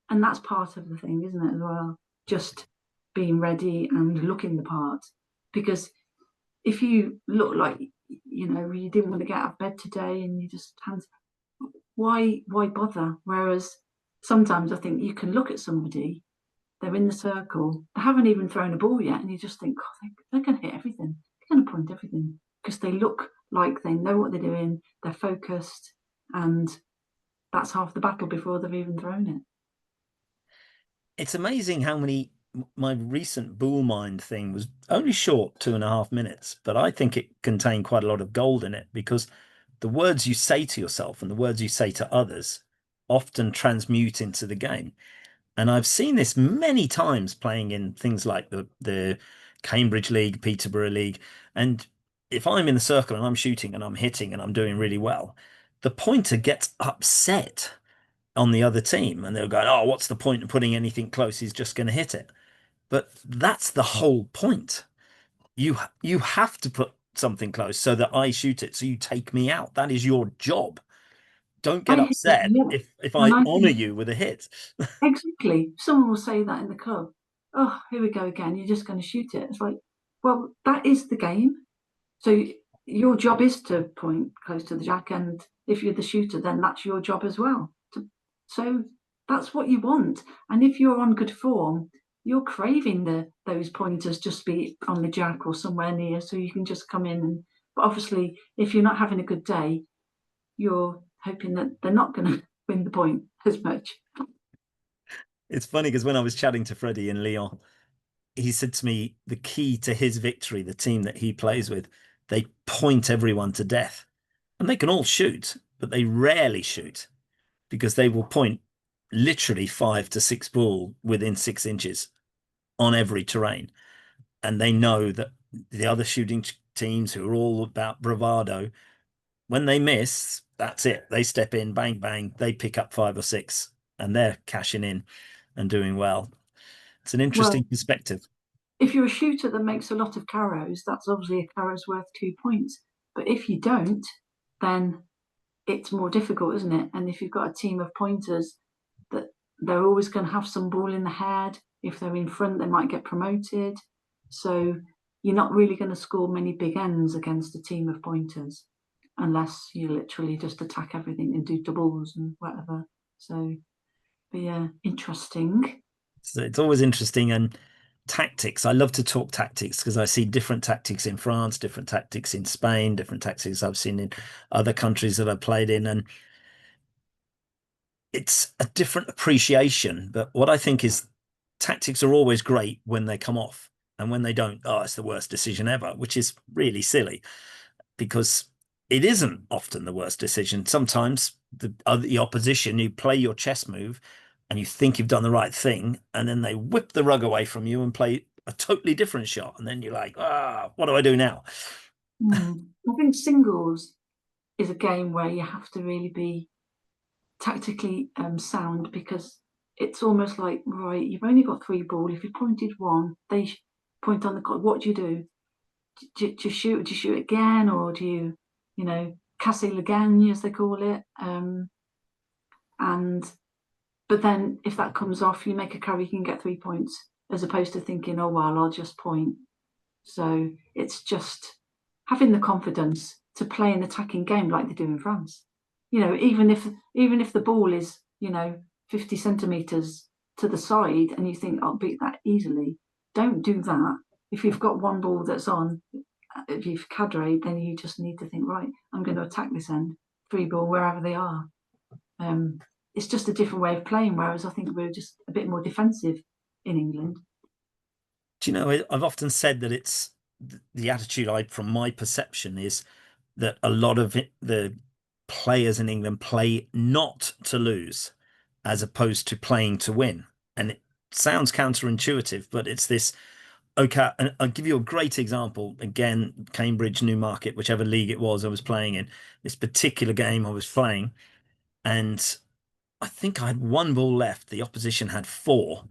and that's part of the thing, isn't it, as well? Just being ready and looking the part. Because if you look like you didn't want to get out of bed today and you just hands, why bother? Whereas sometimes I think you can look at somebody, they're in the circle, they haven't even thrown a ball yet, and you just think, oh, they're going to hit everything, they're going to point everything because they look like they know what they're doing, they're focused, and that's half the battle before they've even thrown it. it's amazing how many my recent Boule mind thing was only short 2.5 minutes, but I think it contained quite a lot of gold in it because the words you say to yourself and the words you say to others often transmute into the game. And I've seen this many times playing in things like the Cambridge League, Peterborough League. And if I'm in the circle and I'm shooting and I'm hitting and I'm doing really well, the pointer gets upset on the other team and they'll go, oh, what's the point of putting anything close? He's just going to hit it. But that's the whole point. You have to put something close so that I shoot it. So you take me out. That is your job. Don't I get hear that, upset yeah. if And I I honor think you with a hit. exactly, someone will say that in the club. Oh, here we go again. You're just going to shoot it. It's like, well, that is the game. So your job is to point close to the jack, and if you're the shooter, then that's your job as well. So that's what you want. And if you're on good form, you're craving those pointers just be on the jack or somewhere near, so you can just come in. But obviously, if you're not having a good day, you're hoping that they're not going to win the point as much. It's funny because when I was chatting to Freddie in Lyon, he said to me the key to his victory, the team that he plays with, they point everyone to death. And they can all shoot, but they rarely shoot because they will point literally 5 to 6 ball within 6 inches on every terrain. And they know that the other shooting teams who are all about bravado, when they miss, that's it. They step in, bang, bang, they pick up 5 or 6 and they're cashing in and doing well. It's an interesting Well, perspective. if you're a shooter that makes a lot of carrows, that's obviously a carrow's worth 2 points. But if you don't, then it's more difficult, isn't it? And if you've got a team of pointers, that they're always going to have some ball in the head. If they're in front, they might get promoted. So you're not really going to score many big ends against a team of pointers unless you literally just attack everything and do doubles and whatever. So, but yeah, interesting. So it's always interesting. And tactics, I love to talk tactics because I see different tactics in France, different tactics in Spain, different tactics I've seen in other countries that I've played in. And it's a different appreciation. But what I think is tactics are always great when they come off. And when they don't, oh, it's the worst decision ever, which is really silly because it isn't often the worst decision. Sometimes the opposition, you play your chess move and you think you've done the right thing, and then they whip the rug away from you and play a totally different shot. And then you're like, what do I do now? I think singles is a game where you have to really be tactically sound because it's almost like, right, you've only got three ball. If you pointed one, they point on the clock. What do you do? Do you shoot? Do you shoot again, or do you know, casser le gagne as they call it? And but then if that comes off, you make a carry, you can get 3 points, as opposed to thinking, oh well, I'll just point. So it's just having the confidence to play an attacking game like they do in France. You know, even if the ball is 50 centimeters to the side, and you think I'll beat that easily, don't do that. If you've got one ball that's on, if you've cadre, then you just need to think, right, I'm going to attack this end, free ball wherever they are. Um, it's just a different way of playing. Whereas I think we're just a bit more defensive in England. Do you know, I've often said that it's the attitude from my perception is that a lot of the players in England play not to lose as opposed to playing to win. And it sounds counterintuitive, but it's this. Okay, and I'll give you a great example. Again, Cambridge, Newmarket, whichever league it was I was playing in, this particular game I was playing, and I think I had one ball left. The opposition had four,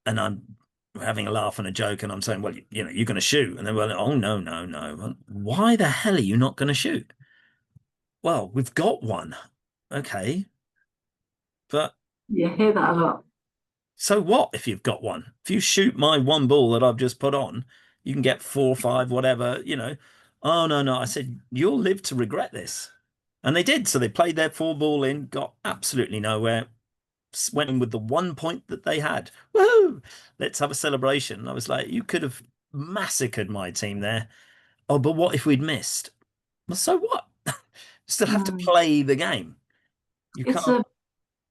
and I'm having a laugh and a joke, and I'm saying, "Well, you're going to shoot," and they were like, "Oh no, no, no! Well, why the hell are you not going to shoot?" Well, we've got one, okay, but You hear that a lot. so what if you've got one? If you shoot my one ball that I've just put on, you can get 4, 5, whatever. Oh, no, no. I said, you'll live to regret this. And they did. So they played their 4 ball in, got absolutely nowhere, went in with the 1 point that they had. Woohoo! Let's have a celebration. I was like, you could have massacred my team there. Oh, but what if we'd missed? Well, so what? Still have to Mm. play the game. You It's can't. a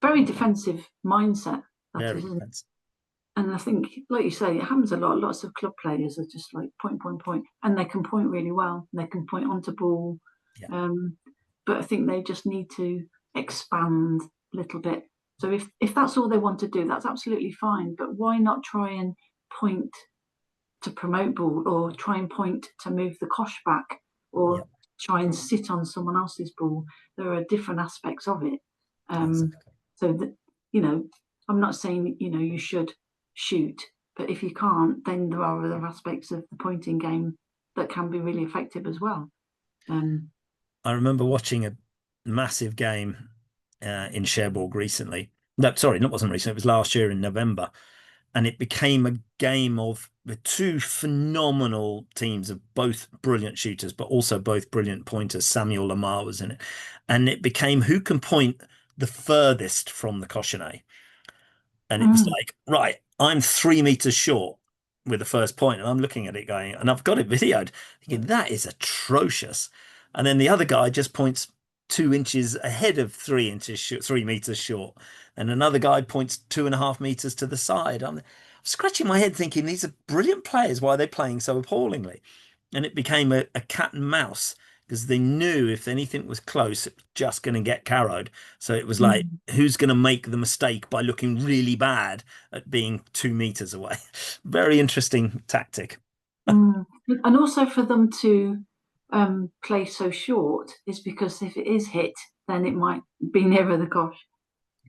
very defensive mindset, that is, Very isn't it? defensive. And I think, like you say, it happens a lot. Lots of club players are just like point, point, point, and they can point really well. They can point onto ball, Yeah, um, but I think they just need to expand a little bit. So if that's all they want to do, that's absolutely fine. But why not try and point to promote ball, or try and point to move the cosh back, yeah, or try and sit on someone else's ball? There are different aspects of it. exactly. So that, you know, I'm not saying you should shoot, but if you can't, then there are other aspects of the pointing game that can be really effective as well. Um, I remember watching a massive game in Cherbourg recently. No, sorry, it wasn't recent. It was last year in November. and it became a game of the two phenomenal teams of both brilliant shooters, but also both brilliant pointers. Samuel Lamar was in it, and it became who can point the furthest from the cochonnet. And it was Mm, like, right, I'm 3 meters short with the first point, and I'm looking at it going, and I've got it videoed, thinking that is atrocious. And then the other guy just points 2 inches ahead of 3 inches, 3 meters short, and another guy points 2.5 meters to the side. I'm scratching my head thinking these are brilliant players. Why are they playing so appallingly? And it became a cat and mouse because they knew if anything was close, it was just going to get carried. So it was like, mm, who's going to make the mistake by looking really bad at being 2 meters away? Very interesting tactic. mm. And also for them to play so short is because if it is hit, then it might be nearer the gosh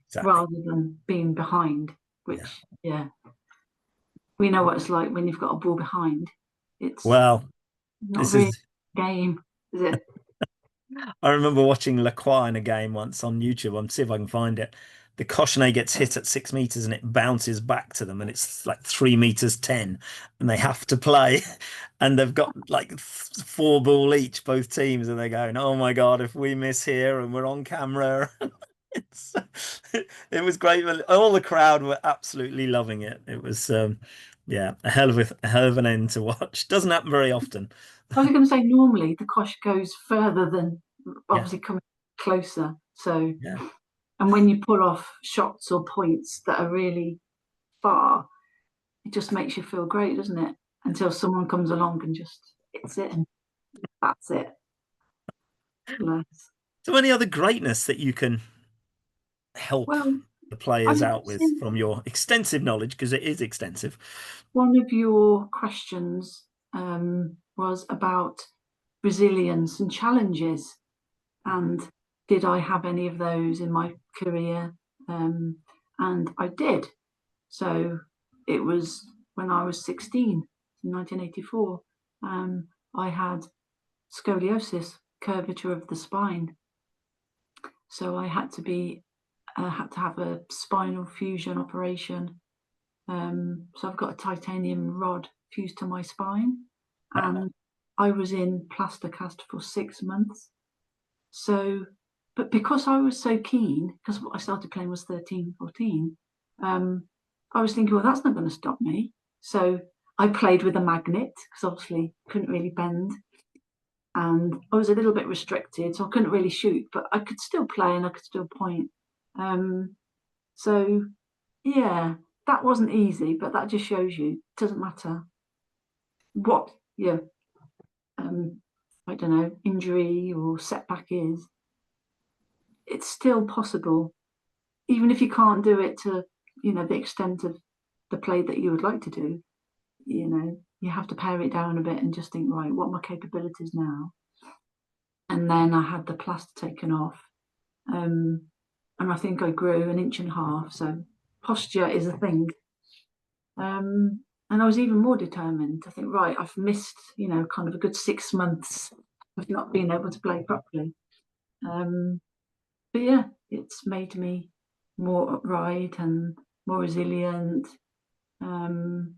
Exactly. rather than being behind, Yeah. which, yeah, we know what it's like when you've got a ball behind. It's Well, not this really is. a game, is it? I remember watching Lacroix in a game once on YouTube. I'm see if I can find it. The cochonnet gets hit at 6 meters and it bounces back to them, and it's like 3 meters 10, and they have to play, and they've got like four ball each, both teams, and they're going, "Oh my God, if we miss here and we're on camera." It's, it was great. All the crowd were absolutely loving it. It was, yeah, a hell of an end to watch. Doesn't happen very often. I was going to say normally the kosh goes further than Yeah, obviously coming closer. So, yeah. and when you pull off shots or points that are really far, it just makes you feel great, doesn't it? Until someone comes along and just hits it, and that's it. Bless. So, any other greatness that you can help Well, the I players out with think from your extensive knowledge, because it is extensive? one of your questions was about resilience and challenges, and did I have any of those in my career? And I did. So it was when I was 16, in 1984. I had scoliosis, curvature of the spine. So I had to have a spinal fusion operation. So I've got a titanium rod fused to my spine, Wow. and I was in plaster cast for 6 months. So, but because I was so keen, because I started playing was 13, 14, I was thinking, well, that's not going to stop me. So I played with a magnet because obviously couldn't really bend, and I was a little bit restricted, so I couldn't really shoot, but I could still play and I could still point. Um, so yeah, that wasn't easy, but that just shows you it doesn't matter what your I don't know injury or setback is. It's still possible, even if you can't do it to the extent of the play that you would like to do. You have to pare it down a bit and just think, right, what are my capabilities now? And then I had the plaster taken off, and I think I grew an inch and a half. So posture is a thing. And I was even more determined. I think, right, I've missed, kind of a good 6 months of not being able to play properly. Um, but yeah, it's made me more upright and more resilient, um,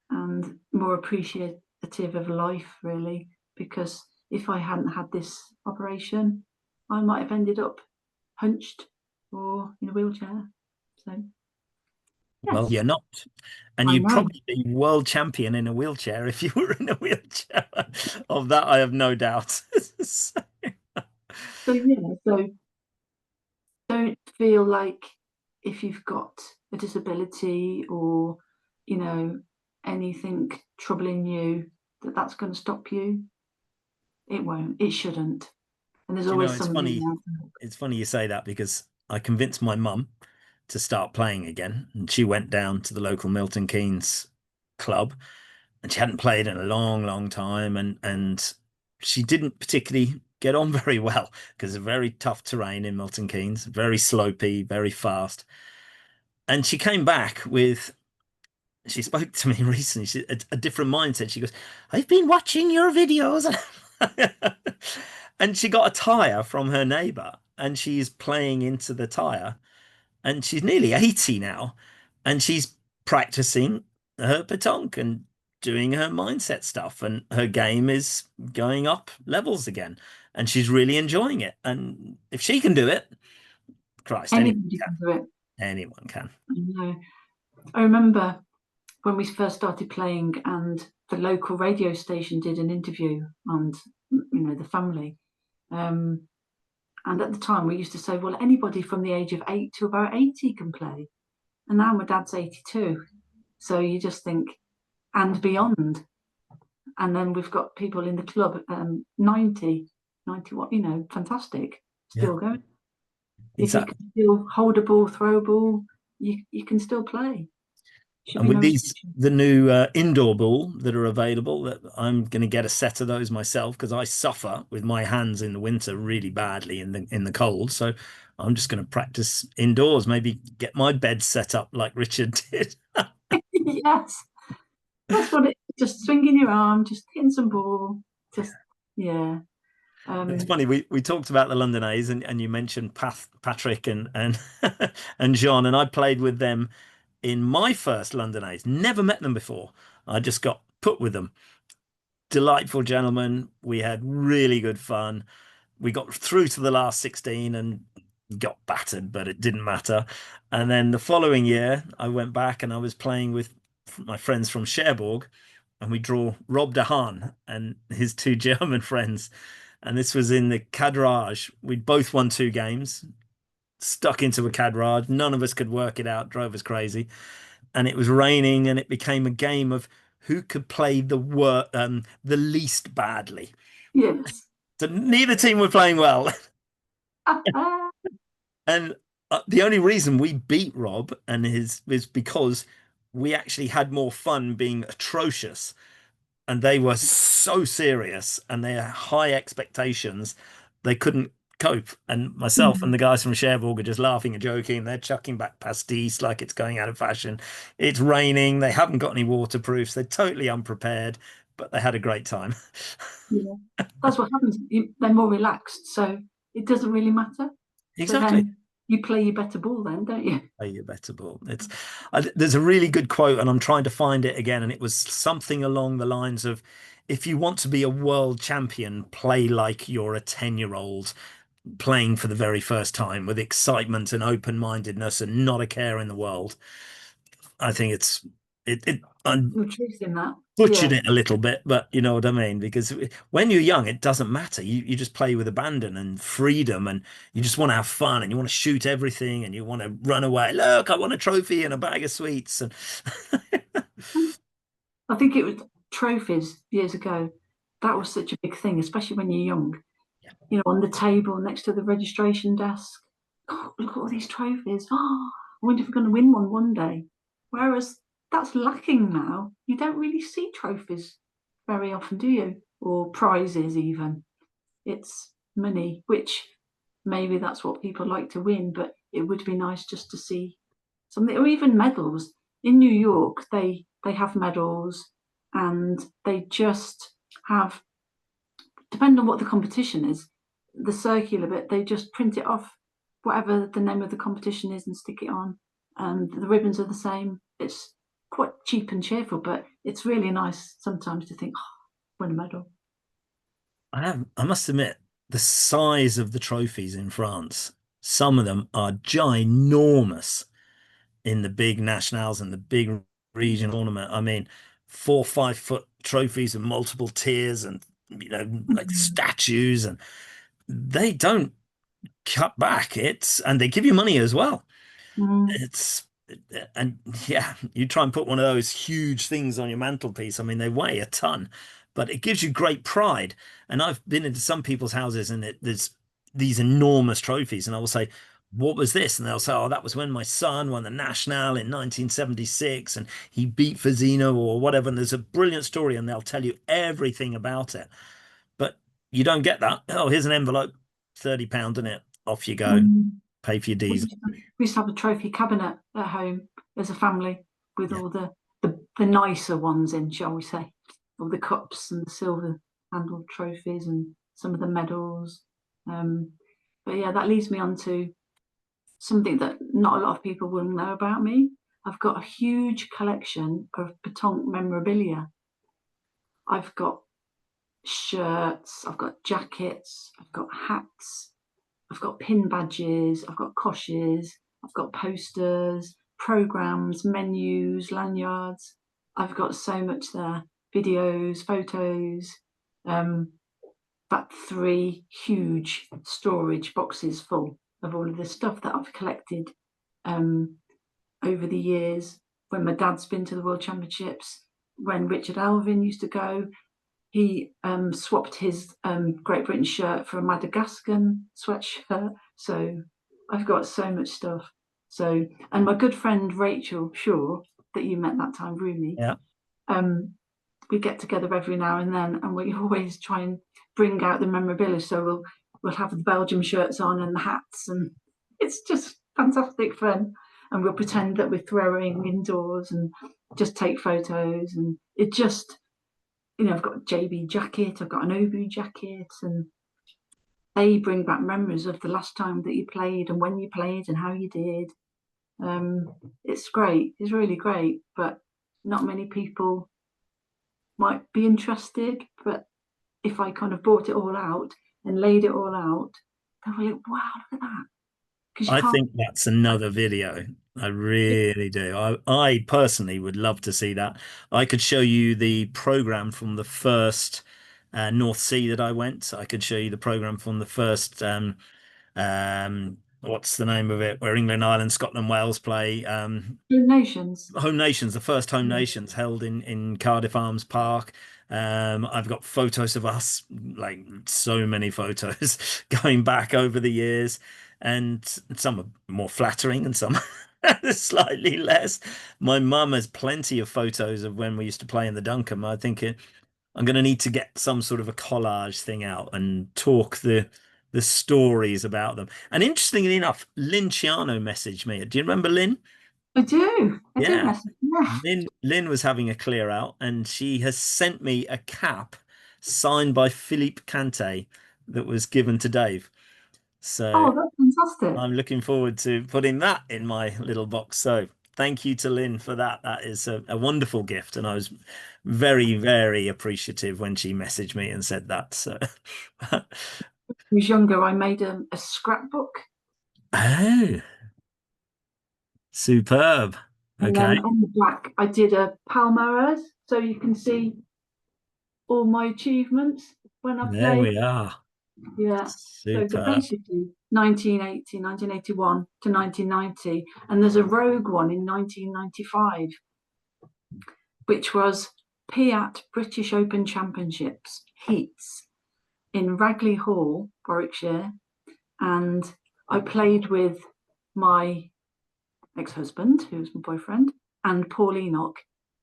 and more appreciative of life, really. Because if I hadn't had this operation, I might have ended up hunched or in a wheelchair. So, Well, yes, you're not. And I you'd know. probably be world champion in a wheelchair if you were in a wheelchair. Of that, I have no doubt. So, yeah, so don't feel like if you've got a disability or you know anything troubling you that's going to stop you. It won't, it shouldn't, and there's Do you know, always it's somebody funny. around. It's funny you say that because I convinced my mum to start playing again, and she went down to the local Milton Keynes club, and she hadn't played in a long, long time, and she didn't particularly get on very well because it's very tough terrain in Milton Keynes, very slopey, very fast. And she came back with, she spoke to me recently, a different mindset. She goes, "I've been watching your videos." And she got a tire from her neighbor, and she's playing into the tire, and she's nearly 80 now, and she's practicing her pétanque and doing her mindset stuff, and her game is going up levels again, and she's really enjoying it. And if she can do it, Christ, anyone Anybody can. can do it. Anyone can. I know. I remember when we first started playing, and the local radio station did an interview on, the family. Um, and at the time, we used to say, well, anybody from the age of 8 to about 80 can play. And now my dad's 82. So you just think, and beyond. And then we've got people in the club, 90, 91, fantastic, Yeah, still going. If you exactly. can still hold a ball, throw a ball, you can still play. Should And be with no these, restriction. the new indoor ball that are available, that I'm going to get a set of those myself because I suffer with my hands in the winter really badly in the cold. So I'm just going to practice indoors. Maybe get my bed set up like Richard did. Yes, that's what it. Just swinging your arm, just hitting some ball, just yeah. It's Um, funny, we talked about the London A's, and you mentioned Patrick and and John, and I played with them in my first London A's. Never met them before. I just got put with them. Delightful gentlemen. We had really good fun. We got through to the last 16 and got battered, but it didn't matter. And then the following year, I went back and I was playing with my friends from Cherbourg, and we draw Rob de Haan and his two German friends. And this was in the cadrage. We'd both won two games, stuck into a cadrage. None of us could work it out, drove us crazy. And it was raining, and it became a game of who could play the least badly. yes. So neither team were playing well. And the only reason we beat Rob and his is because we actually had more fun being atrocious, and they were so serious and they had high expectations, they couldn't cope. And myself and the guys from Cherbourg are just laughing and joking. They're chucking back pastis like it's going out of fashion. It's raining. They haven't got any waterproofs. They're totally unprepared, but they had a great time. Yeah, that's what happens. They're more relaxed, so it doesn't really matter. So Exactly. then you play your better ball, then, don't you? Play your better ball. There's a really good quote, and I'm trying to find it again, and it was something along the lines of, "If you want to be a world champion, play like you're a 10-year-old playing for the very first time with excitement and open-mindedness and not a care in the world." I think I The truth in that, butchered yeah. it a little bit, but you know what I mean? Because when you're young, it doesn't matter. You just play with abandon and freedom, and you just want to have fun, and you want to shoot everything, and you want to run away. Look, I want a trophy and a bag of sweets. And I think it was trophies years ago. That was such a big thing, especially when you're young. On the table next to the registration desk. Oh, look at all these trophies. Oh, I wonder if we're going to win one day. Whereas that's lacking now. You don't really see trophies very often, do you? Or prizes, even. It's money, which maybe that's what people like to win, but it would be nice just to see something, or even medals. In New York, they have medals, and they just have, depending on what the competition is, the circular bit, they just print it off, whatever the name of the competition is, and stick it on. And the ribbons are the same. It's quite cheap and cheerful, but it's really nice sometimes to think, oh, win a medal. I must admit, the size of the trophies in France, some of them are ginormous in the big nationals and the big regional tournament. I mean, 4 5 foot trophies and multiple tiers, and like Mm. statues, and they don't cut back. And they give you money as well. Mm. It's and yeah, you try and put one of those huge things on your mantelpiece. I mean, they weigh a ton, but it gives you great pride. And I've been into some people's houses, and there's these enormous trophies, and I will say, "What was this?" And they'll say, "Oh, that was when my son won the National in 1976, and he beat Fazino or whatever." And there's a brilliant story, and they'll tell you everything about it. But you don't get that. Oh, here's an envelope, £30 in it. Off you go. Mm. Pay for your diesel. We used to have a trophy cabinet at home as a family, with Yeah. all the nicer ones in, shall we say, all the cups and the silver handled trophies and some of the medals. Um, but yeah, that leads me on to something that not a lot of people will know about me. I've got a huge collection of pétanque memorabilia. I've got shirts, I've got jackets, I've got hats, I've got pin badges, I've got coshes, I've got posters, programs, menus, lanyards. I've got so much there. Videos, photos, um, about 3 huge storage boxes full of all of the stuff that I've collected um, over the years. When my dad's been to the World Championships, when Richard Alvin used to go, he swapped his Great Britain shirt for a Madagascar sweatshirt. So I've got so much stuff. So, and my good friend Rachel Shaw, that you met that time, Rumi, Yeah. um, we get together every now and then, and we always try and bring out the memorabilia. So we'll have the Belgium shirts on and the hats, and it's just fantastic fun. And we'll pretend that we're throwing indoors and just take photos, and it just, I've got a JB jacket, I've got an OB jacket, and they bring back memories of the last time that you played and when you played and how you did. It's great. It's really great, but not many people might be interested. But if I kind of brought it all out and laid it all out, they'll be like, wow, look at that. Because you I can't. think that's another video. I really do. I personally would love to see that. I could show you the program from the first North Sea that I went. I could show you the program from the first what's the name of it? Where England, Ireland, Scotland, Wales play. Nations. Home Nations, the first Home Nations held in Cardiff Arms Park. I've got photos of us, like so many photos going back over the years, and some are more flattering and some slightly less. My mum has plenty of photos of when we used to play in the Duncombe. I think I'm going to need to get some sort of a collage thing out and talk the stories about them. And interestingly enough, Lynn Chiano messaged me. Do you remember Lynn? I do. I do Yeah. message. Yeah. Lynn was having a clear out and she has sent me a cap signed by Philippe Cante that was given to Dave. So Oh, that's fantastic. I'm looking forward to putting that in my little box. So thank you to Lynn for that. That is a wonderful gift. And I was very, very appreciative when she messaged me and said that. So When I was younger, I made a scrapbook, oh, superb. and Okay. then on the back, I did a palmarès, so you can see all my achievements when I There played. we are. Yeah. So the Superb. basically 1980, 1981 to 1990, and there's a rogue one in 1995, which was Piat British Open Championships heats in Ragley Hall, Warwickshire, and I played with my ex-husband, who was my boyfriend, and Paul Enoch.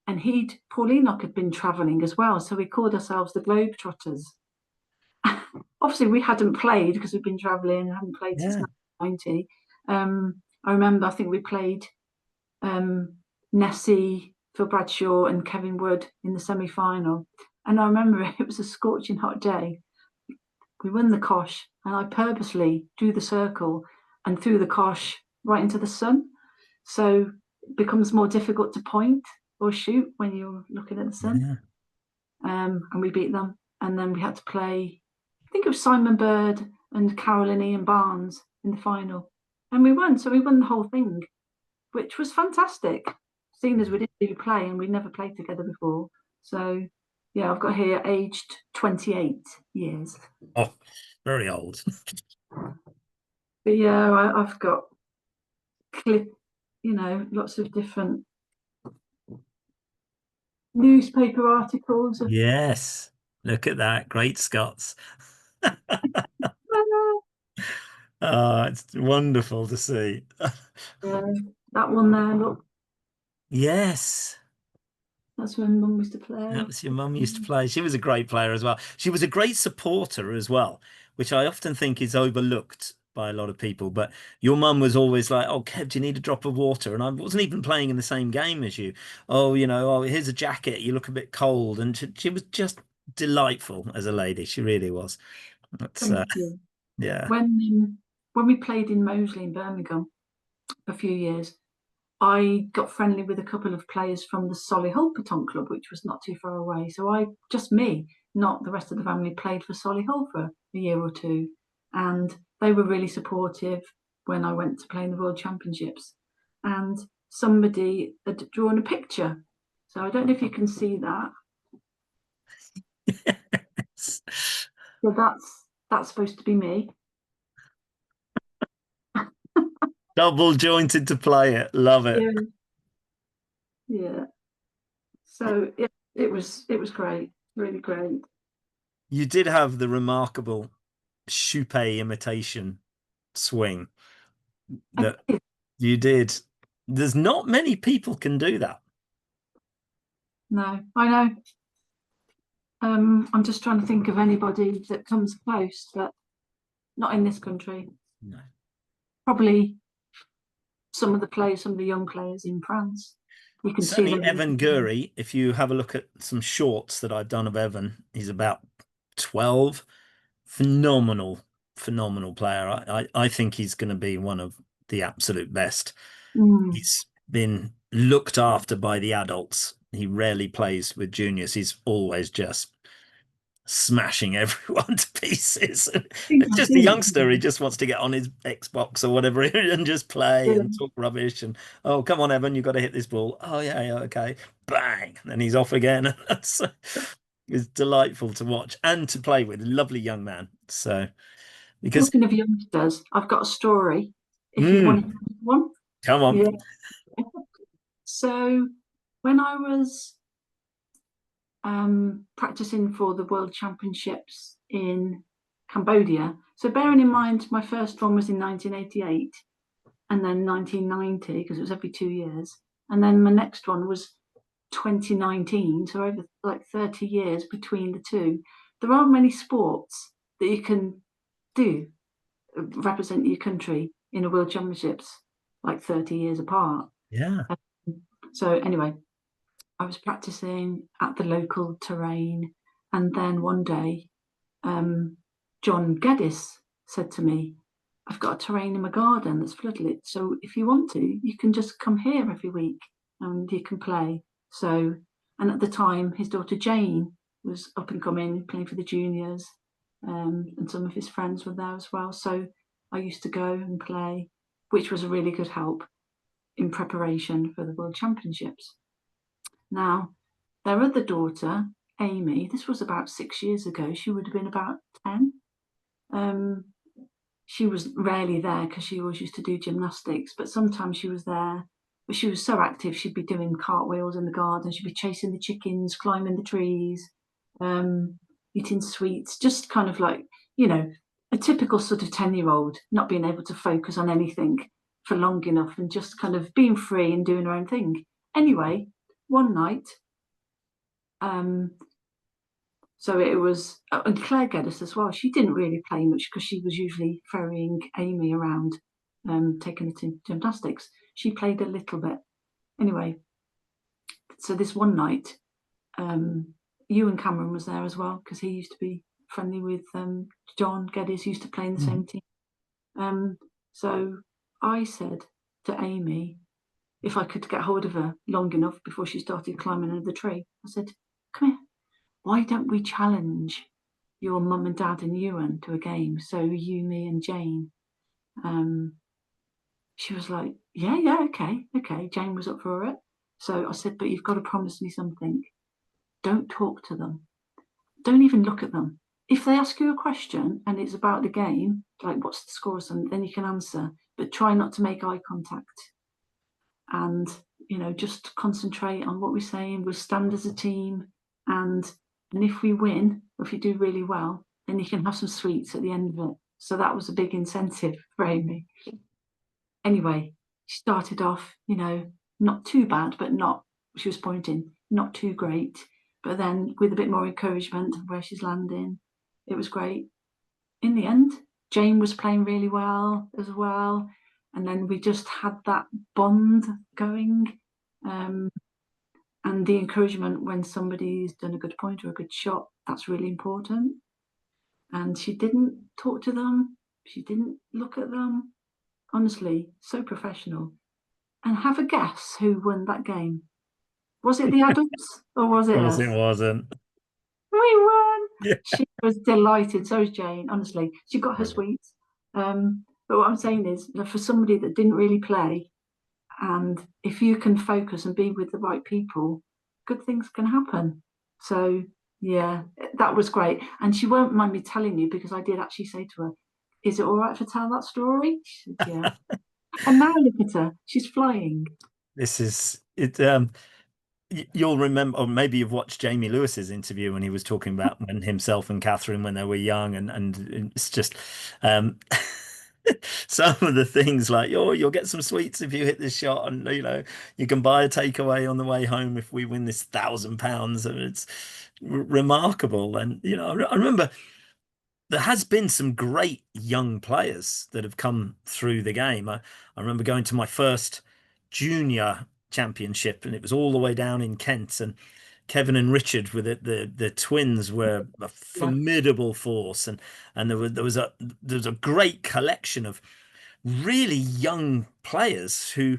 And Paul Enoch had been travelling as well, so we called ourselves the Globetrotters. Obviously, we hadn't played because we've been travelling and hadn't played since Yeah. 1990. I remember, I think we played Nessie, Phil Bradshaw, and Kevin Wood in the semi-final. And I remember it was a scorching hot day. We won the cosh, and I purposely drew the circle and threw the cosh right into the sun. So it becomes more difficult to point or shoot when you're looking at the sun. Yeah. And we beat them. And then we had to play, I think it was Simon Bird and Carolyn Ian Barnes in the final. And we won. So we won the whole thing, which was fantastic, seeing as we didn't really play and we'd never played together before. So, yeah, I've got here aged 28 years. Oh, very old. But yeah, I've got clip, lots of different newspaper articles of. Yes. Look at that. Great Scots. Oh, it's wonderful to see. Yeah, that one there, look, Yes. that's when Mum used to That play. was your mum used to play. She was a great player as well. She was a great supporter as well, which I often think is overlooked by a lot of people. But your mum was always like, "Oh, Kev, do you need a drop of water?" And I wasn't even playing in the same game as you. Oh, oh, here's a jacket. You look a bit cold. And she was just delightful as a lady. She really was. That's Thank you. yeah. When we played in Moseley in Birmingham a few years, I got friendly with a couple of players from the Solihull Pétanque Club, which was not too far away. So just me, not the rest of the family, played for Solihull for a year or two. And they were really supportive when I went to play in the World Championships. And somebody had drawn a picture. So I don't know if you can see that. So that's supposed to be me. Double jointed to play it. Love it. Yeah. Yeah. So it was great, really great. You did have the remarkable Choupé imitation swing I that did. you did. There's not many people can do that. No, I know. I'm just trying to think of anybody that comes close, but not in this country. No. Probably some of the young players in France. You can see Certainly them. Evan Guri, if you have a look at some shorts that I've done of Evan, he's about 12. Phenomenal, phenomenal player. I think he's going to be one of the absolute best. Mm, He's been looked after by the adults. He rarely plays with juniors. He's always just smashing everyone to pieces. It's I've just a seen youngster. He just wants to get on his Xbox or whatever and just play it. and talk rubbish. And oh, come on, Evan, you've got to hit this ball. Oh yeah, yeah, okay. Bang. And he's off again. It's delightful to watch and to play with. Lovely young man. So because Talking of youngsters, I've got a story. If you'd want to mm, hear one, come on. yeah. So when I was practicing for the World Championships in Cambodia. So bearing in mind, my first one was in 1988 and then 1990, because it was every 2 years. And then my next one was 2019, so over like 30 years between the two. There aren't many sports that you can do, represent your country in a World Championships like 30 years apart. Yeah. So anyway, I was practicing at the local terrain, and then one day, John Geddes said to me, "I've got a terrain in my garden that's floodlit, so if you want to, you can just come here every week and you can play." So, and at the time, his daughter Jane was up and coming, playing for the juniors, and some of his friends were there as well. So I used to go and play, which was a really good help in preparation for the World Championships. Now, their other daughter, Amy, this was about 6 years ago. She would have been about 10. Um, she was rarely there because she always used to do gymnastics, but sometimes she was there. But she was so active, she'd be doing cartwheels in the garden, she'd be chasing the chickens, climbing the trees, eating sweets, just kind of like, a typical sort of 10-year-old, not being able to focus on anything for long enough and just kind of being free and doing her own thing. Anyway, one night, um, so it was, and Claire Geddes as well. She didn't really play much because she was usually ferrying Amy around, taking her to gymnastics. She played a little bit. Anyway, so this one night, Ewan Cameron was there as well because he used to be friendly with John Geddes, used to play in the Mhm. same team. So I said to Amy if I could get hold of her long enough before she started climbing under the tree. I said, "Come here. Why don't we challenge your mum and dad and Ewan to a game? So you, me, and Jane." Um, she was like, "Yeah, yeah, okay, okay." Jane was up for it. So I said, "But you've got to promise me something. Don't talk to them. Don't even look at them. If they ask you a question and it's about the game, like what's the score or something, then you can answer. But try not to make eye contact. And just concentrate on what we're saying. We'll stand as a team, and if we win, or if you do really well, then you can have some sweets at the end of it." So that was a big incentive for Amy. Anyway, she started off, not too bad, but not, she was pointing, not too great. But then with a bit more encouragement of where she's landing, it was great. In the end, Jane was playing really well as well. And then we just had that bond going. Um, and the encouragement when somebody's done a good point or a good shot, that's really important. And she didn't talk to them, she didn't look at them. Honestly, so professional. And have a guess who won that game. Was it the adults or was Of it course us? it wasn't. We won. Yeah. She was delighted. So was Jane. Honestly, she got her Brilliant. sweets. But what I'm saying is, for somebody that didn't really play, and if you can focus and be with the right people, good things can happen. So yeah, that was great. And she won't mind me telling you because I did actually say to her, "Is it all right to tell that story?" She said, "Yeah." And now look at her; she's flying. This is it. You'll remember, or maybe you've watched Jamie Lewis's interview when he was talking about when himself and Catherine when they were young, and it's just um, some of the things like, oh, you'll get some sweets if you hit this shot, and you can buy a takeaway on the way home if we win this £1,000, and it's remarkable. And I remember there has been some great young players that have come through the game. I remember going to my first junior championship, and it was all the way down in Kent. And Kevin and Richard with it, the twins were a Yeah. formidable force, and there was a great collection of really young players who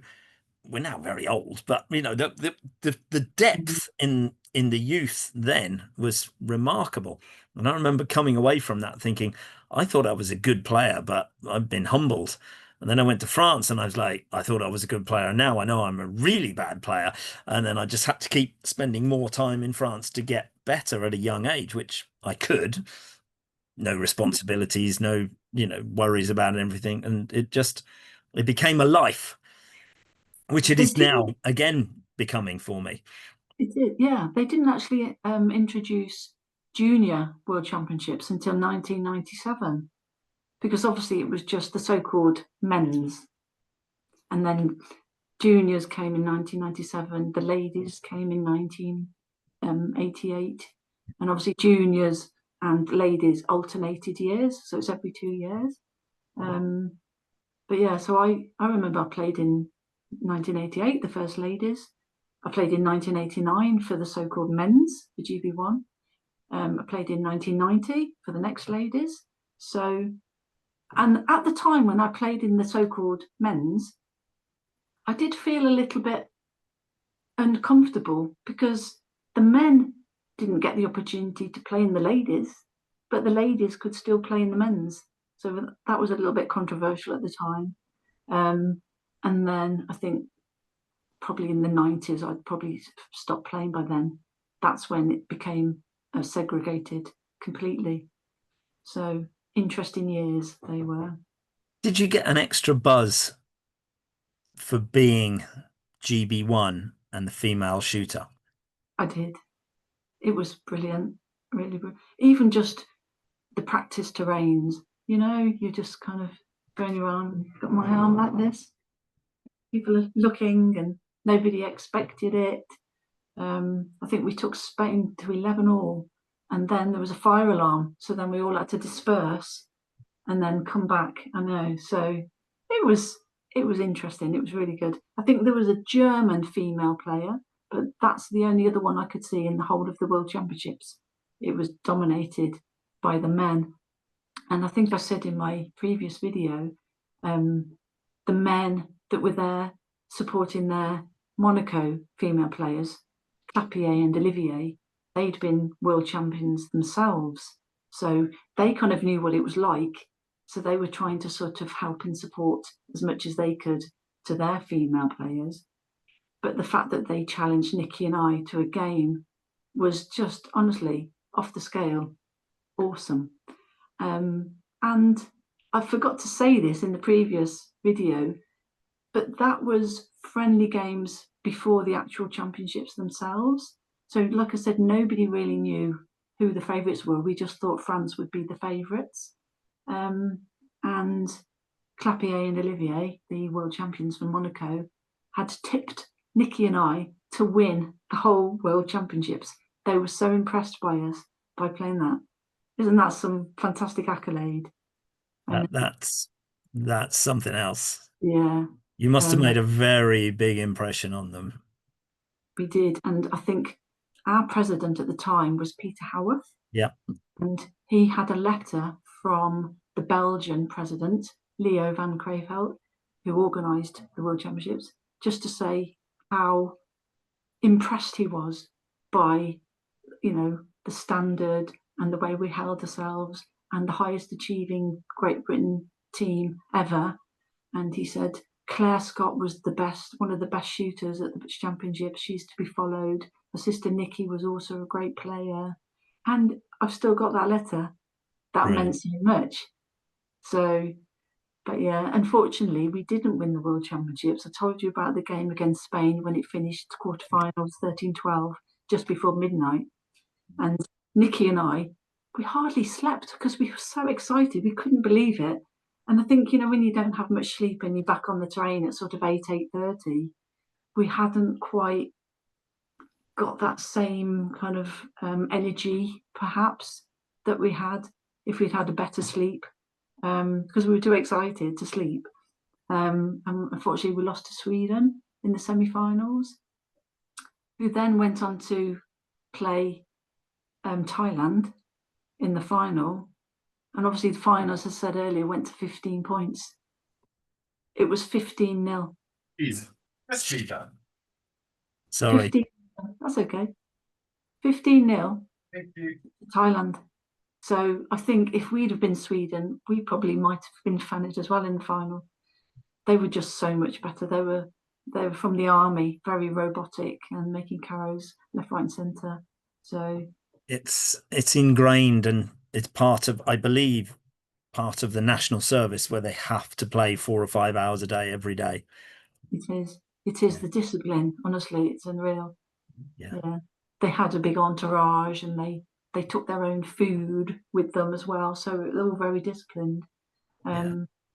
we're now very old, but the depth in the youth then was remarkable. And I remember coming away from that thinking, I thought I was a good player, but I've been humbled. And then I went to France and I was like, I thought I was a good player. And now I know I'm a really bad player. And then I just had to keep spending more time in France to get better at a young age, which I could. No responsibilities, no, worries about everything. And it became a life, which it They is now didn't. again becoming for me. It did. Yeah, they didn't actually introduce junior world championships until 1997 because obviously it was just the so-called men's, and then juniors came in 1997. The ladies came in 1988, and obviously juniors and ladies alternated years, so it's every 2 years. Um, but yeah, so I remember I played in 1988, the first ladies. I played in 1989 for the so-called men's, the GB1. I played in 1990 for the next ladies. So, and at the time when I played in the so-called men's, I did feel a little bit uncomfortable because the men didn't get the opportunity to play in the ladies, but the ladies could still play in the men's. So that was a little bit controversial at the time. And then I think probably in the 90s, I'd probably stopped playing by then. That's when it became segregated completely. So interesting years they were. Did you get an extra buzz for being GB1 and the female shooter? I did. It was brilliant, really. Even just the practice terrains, you just kind of going around, got my arm like this. People are looking and nobody expected it. I think we took Spain to 11 all, and then there was a fire alarm. So then we all had to disperse and then come back. I know. So it was interesting. It was really good. I think there was a German female player, but that's the only other one I could see in the whole of the World Championships. It was dominated by the men. And I think I said in my previous video, um, the men that were there supporting their Monaco female players, Clapier and Olivier, they'd been world champions themselves. So they kind of knew what it was like. So they were trying to sort of help and support as much as they could to their female players. But the fact that they challenged Nikki and I to a game was just honestly off the scale, awesome. And I forgot to say this in the previous video, but that was friendly games before the actual championships themselves. So, like I said, nobody really knew who the favourites were. We just thought France would be the favourites. And Clapier and Olivier, the world champions from Monaco, had tipped Nikki and I to win the whole world championships. They were so impressed by us by playing that. Isn't that some fantastic accolade? And That's something else. yeah, You must have um, made a very big impression on them. we did. And I think our president at the time was Peter Howarth, Yeah. and he had a letter from the Belgian president, Leo van Creveld, who organised the World Championships. just to say how impressed he was by, the standard and the way we held ourselves and the highest achieving Great Britain team ever. And he said Claire Scott was one of the best shooters at the championships. She's to be followed. Her sister Nikki was also a great player. And I've still got that letter. That meant Brilliant. so much. So, but yeah, unfortunately, we didn't win the World Championships. I told you about the game against Spain when it finished quarterfinals 13-12, just before midnight. And Nikki and I, we hardly slept because we were so excited. We couldn't believe it. And I think, when you don't have much sleep and you're back on the train at sort of 8:30, we hadn't quite got that same kind of energy, perhaps, that we had if we'd had a better sleep, because we were too excited to sleep. And unfortunately, we lost to Sweden in the semi-finals, who then went on to play Thailand in the final. And obviously, the final, as I said earlier, went to 15 points. It was 15-0. Please, let's treat that. Sorry. 15, that's okay. 15-0 Thank you. Thailand. So I think if we'd have been Sweden, we probably might have been fanning as well in the final. They were just so much better. They were from the army, very robotic and making carrows left, right, and centre. So It's ingrained, and it's part of, I believe, part of the national service where they have to play 4 or 5 hours a day every day. it is. It is the discipline. Honestly, it's unreal. Yeah. They had a big entourage, and they took their own food with them as well. So they're all very disciplined.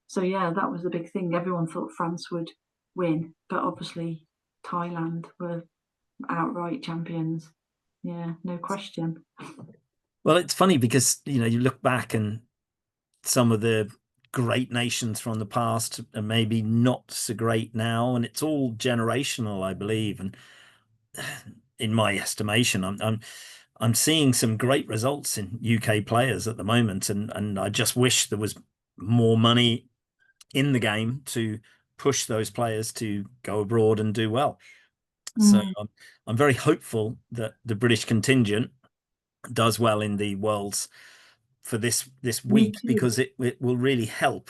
So yeah, that was the big thing. Everyone thought France would win, but obviously Thailand were outright champions. Yeah, no question. Well, it's funny because, you look back and some of the great nations from the past are maybe not so great now, and it's all generational, I believe. And in my estimation, I'm seeing some great results in UK players at the moment, and I just wish there was more money in the game to push those players to go abroad and do well. So I'm very hopeful that the British contingent does well in the Worlds for this week, because it will really help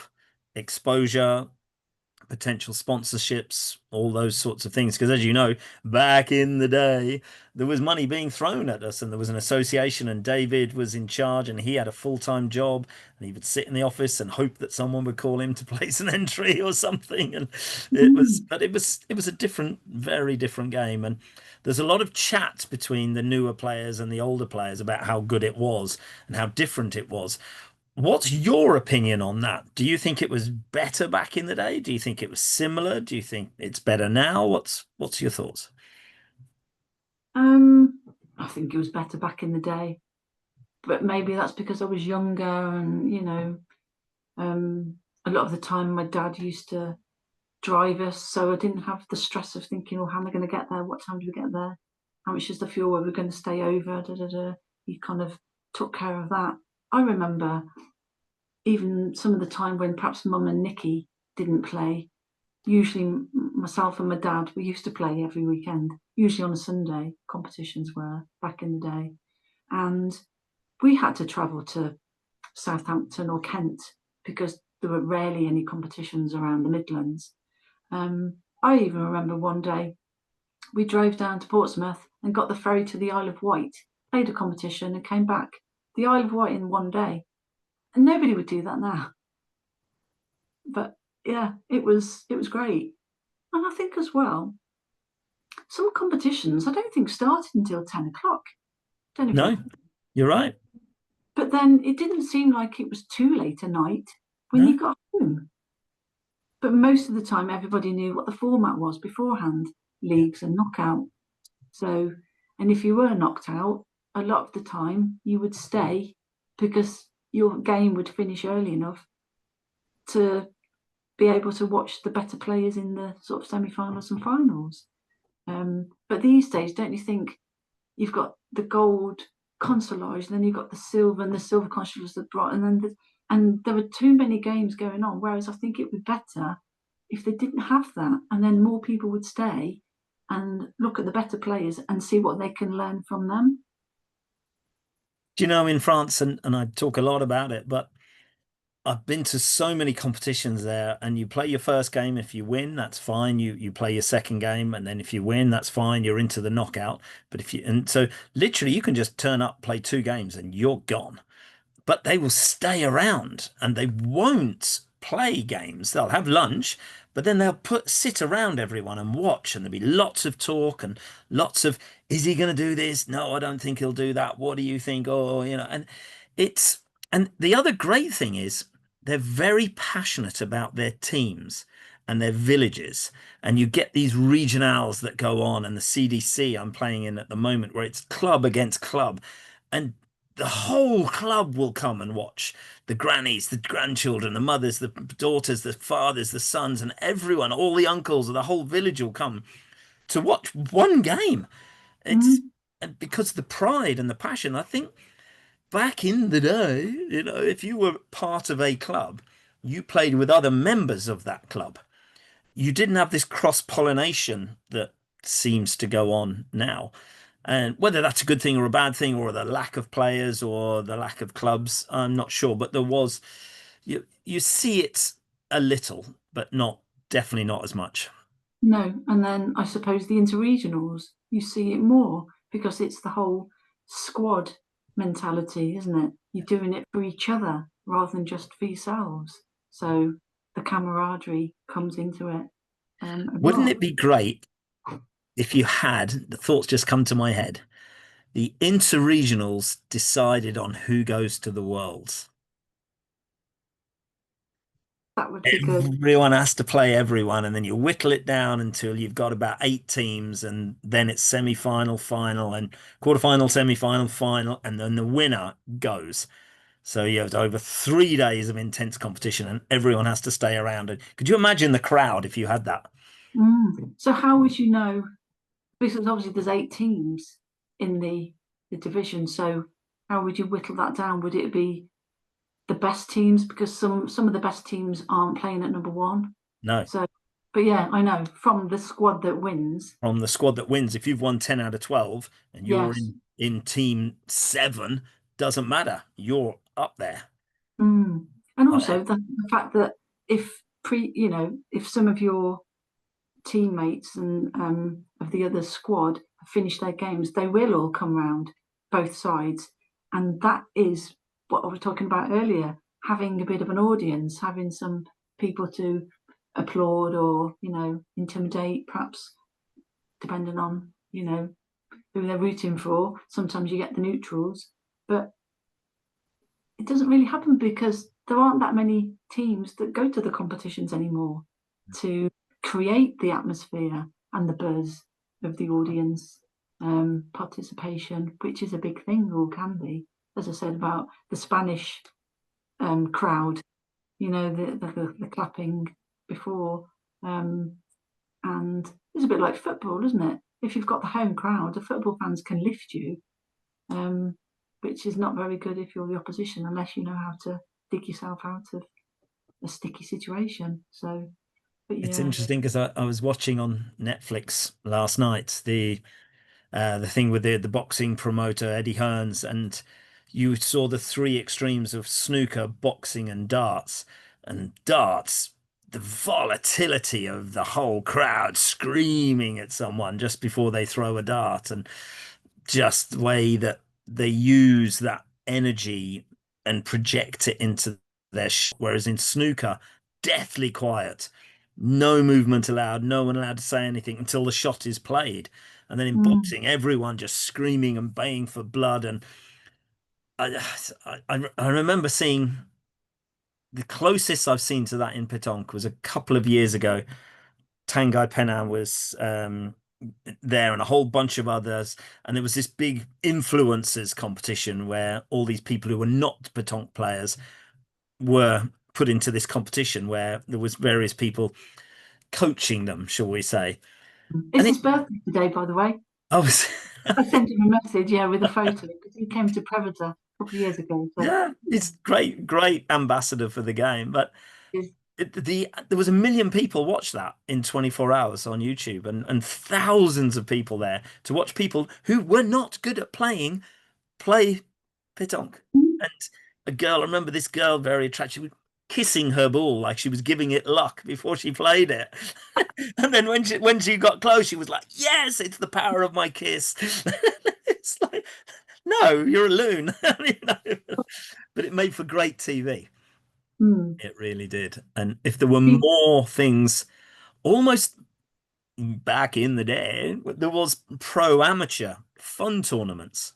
exposure, potential sponsorships, all those sorts of things. Because as you know, back in the day, there was money being thrown at us, and there was an association, and David was in charge, and he had a full-time job, and he would sit in the office and hope that someone would call him to place an entry or something. And it was a different, very different game. And there's a lot of chat between the newer players and the older players about how good it was and how different it was. What's your opinion on that? Do you think it was better back in the day? Do you think it was similar? Do you think it's better now? What's your thoughts? I think it was better back in the day, but maybe that's because I was younger, and a lot of the time my dad used to drive us, so I didn't have the stress of thinking, oh, how am I going to get there? What time do we get there? How much is the fuel? Where we're going to stay over? He kind of took care of that. I remember even some of the time when perhaps Mum and Nikki didn't play. Usually myself and my dad, we used to play every weekend, usually on a Sunday. Competitions were back in the day. And we had to travel to Southampton or Kent because there were rarely any competitions around the Midlands. I even remember one day we drove down to Portsmouth and got the ferry to the Isle of Wight, played a competition and came back. The Isle of Wight in one day. And nobody would do that now. But yeah, it was great. And I think as well, some competitions I don't think started until 10 o'clock. Don't know No, you're right. But then it didn't seem like it was too late at night when you got home. But most of the time, everybody knew what the format was beforehand, leagues and knockout. So, and if you were knocked out, a lot of the time you would stay because your game would finish early enough to be able to watch the better players in the sort of semi-finals and finals. But these days, don't you think you've got the gold consolage, and then you've got the silver, and the silver consolage, the bronze, and there are too many games going on. Whereas I think it would be better if they didn't have that, and then more people would stay and look at the better players and see what they can learn from them. Do you know, in France, and I talk a lot about it, but I've been to so many competitions there, and you play your first game. If you win, that's fine. You play your second game, and then if you win, that's fine. You're into the knockout. But if you and so literally you can just turn up, play 2 games, and you're gone. But they will stay around and they won't play games. They'll have lunch, but then they'll sit around everyone and watch, and there'll be lots of talk and lots of, is he going to do this? No, I don't think he'll do that. What do you think? Oh, and it's, and the other great thing is they're very passionate about their teams and their villages. And you get these regionals that go on, and the CDC I'm playing in at the moment, where it's club against club. And the whole club will come and watch, the grannies, the grandchildren, the mothers, the daughters, the fathers, the sons, and everyone, all the uncles, the whole village will come to watch one game. It's Mm. and because of the pride and the passion. I think back in the day, if you were part of a club, you played with other members of that club. You didn't have this cross-pollination that seems to go on now. And whether that's a good thing or a bad thing, or the lack of players or the lack of clubs, I'm not sure. But there was, you see it a little, but not definitely not as much. No, and then I suppose the interregionals, you see it more because it's the whole squad mentality, isn't it? You're doing it for each other rather than just for yourselves. So the camaraderie comes into it a Wouldn't lot. it be great if you had, the thoughts just come to my head, the interregionals decided on who goes to the Worlds? That would be good. Everyone has to play everyone, and then you whittle it down until you've got about 8 teams, and then it's semi-final, final, and quarter-final, semi-final, final, and then the winner goes. So you have over 3 days of intense competition, and everyone has to stay around. And could you imagine the crowd if you had that? So how would you know? Because obviously there's 8 teams in the division. So how would you whittle that down? Would it be the best teams? Because some of the best teams aren't playing at number one. No, So, but yeah, I know from the squad that wins. from the squad that wins, if you've won 10 out of 12 and you're Yes. in team 7, doesn't matter. You're up there. And I- also the fact that if some of your teammates and of the other squad have finished their games, they will all come round both sides, and that is what I was talking about earlier. Having a bit of an audience, having some people to applaud or intimidate, perhaps depending on who they're rooting for. Sometimes you get the neutrals, but it doesn't really happen because there aren't that many teams that go to the competitions anymore to create the atmosphere and the buzz of the audience participation, which is a big thing or can be. As I said about the Spanish crowd, the clapping before, and it's a bit like football, isn't it? If you've got the home crowd, the football fans can lift you, which is not very good if you're the opposition, unless you know how to dig yourself out of a sticky situation. So, but It's yeah. interesting because I was watching on Netflix last night the thing with the boxing promoter Eddie Hearns, and you saw the 3 extremes of snooker, boxing, and darts. And darts, the volatility of the whole crowd screaming at someone just before they throw a dart, and just the way that they use that energy and project it into their whereas in snooker, deathly quiet, no movement allowed, no one allowed to say anything until the shot is played. And then in Mm. boxing, everyone just screaming and baying for blood. And I remember seeing the closest I've seen to that in Petanque was a couple of years ago. Tanguy Penin was there, and a whole bunch of others. And there was this big influencers competition where all these people who were not Petanque players were put into this competition where there was various people coaching them, shall we say. It's And it his birthday today, by the way. I was I sent him a message, yeah, with a photo because he came to Predator a couple of years ago. So yeah, it's great ambassador for the game. But there was 1 million people watched that in 24 hours on YouTube, and thousands of people there to watch people who were not good at play pétanque. And a girl, I remember this girl, very attractive, kissing her ball like she was giving it luck before she played it. And then when she got close, she was like, "Yes, it's the power of my kiss." It's like, no, you're a loon. You know? But it made for great TV. Mm. It really did. And if there were Pe- more things, almost back in the day, there was pro amateur fun tournaments.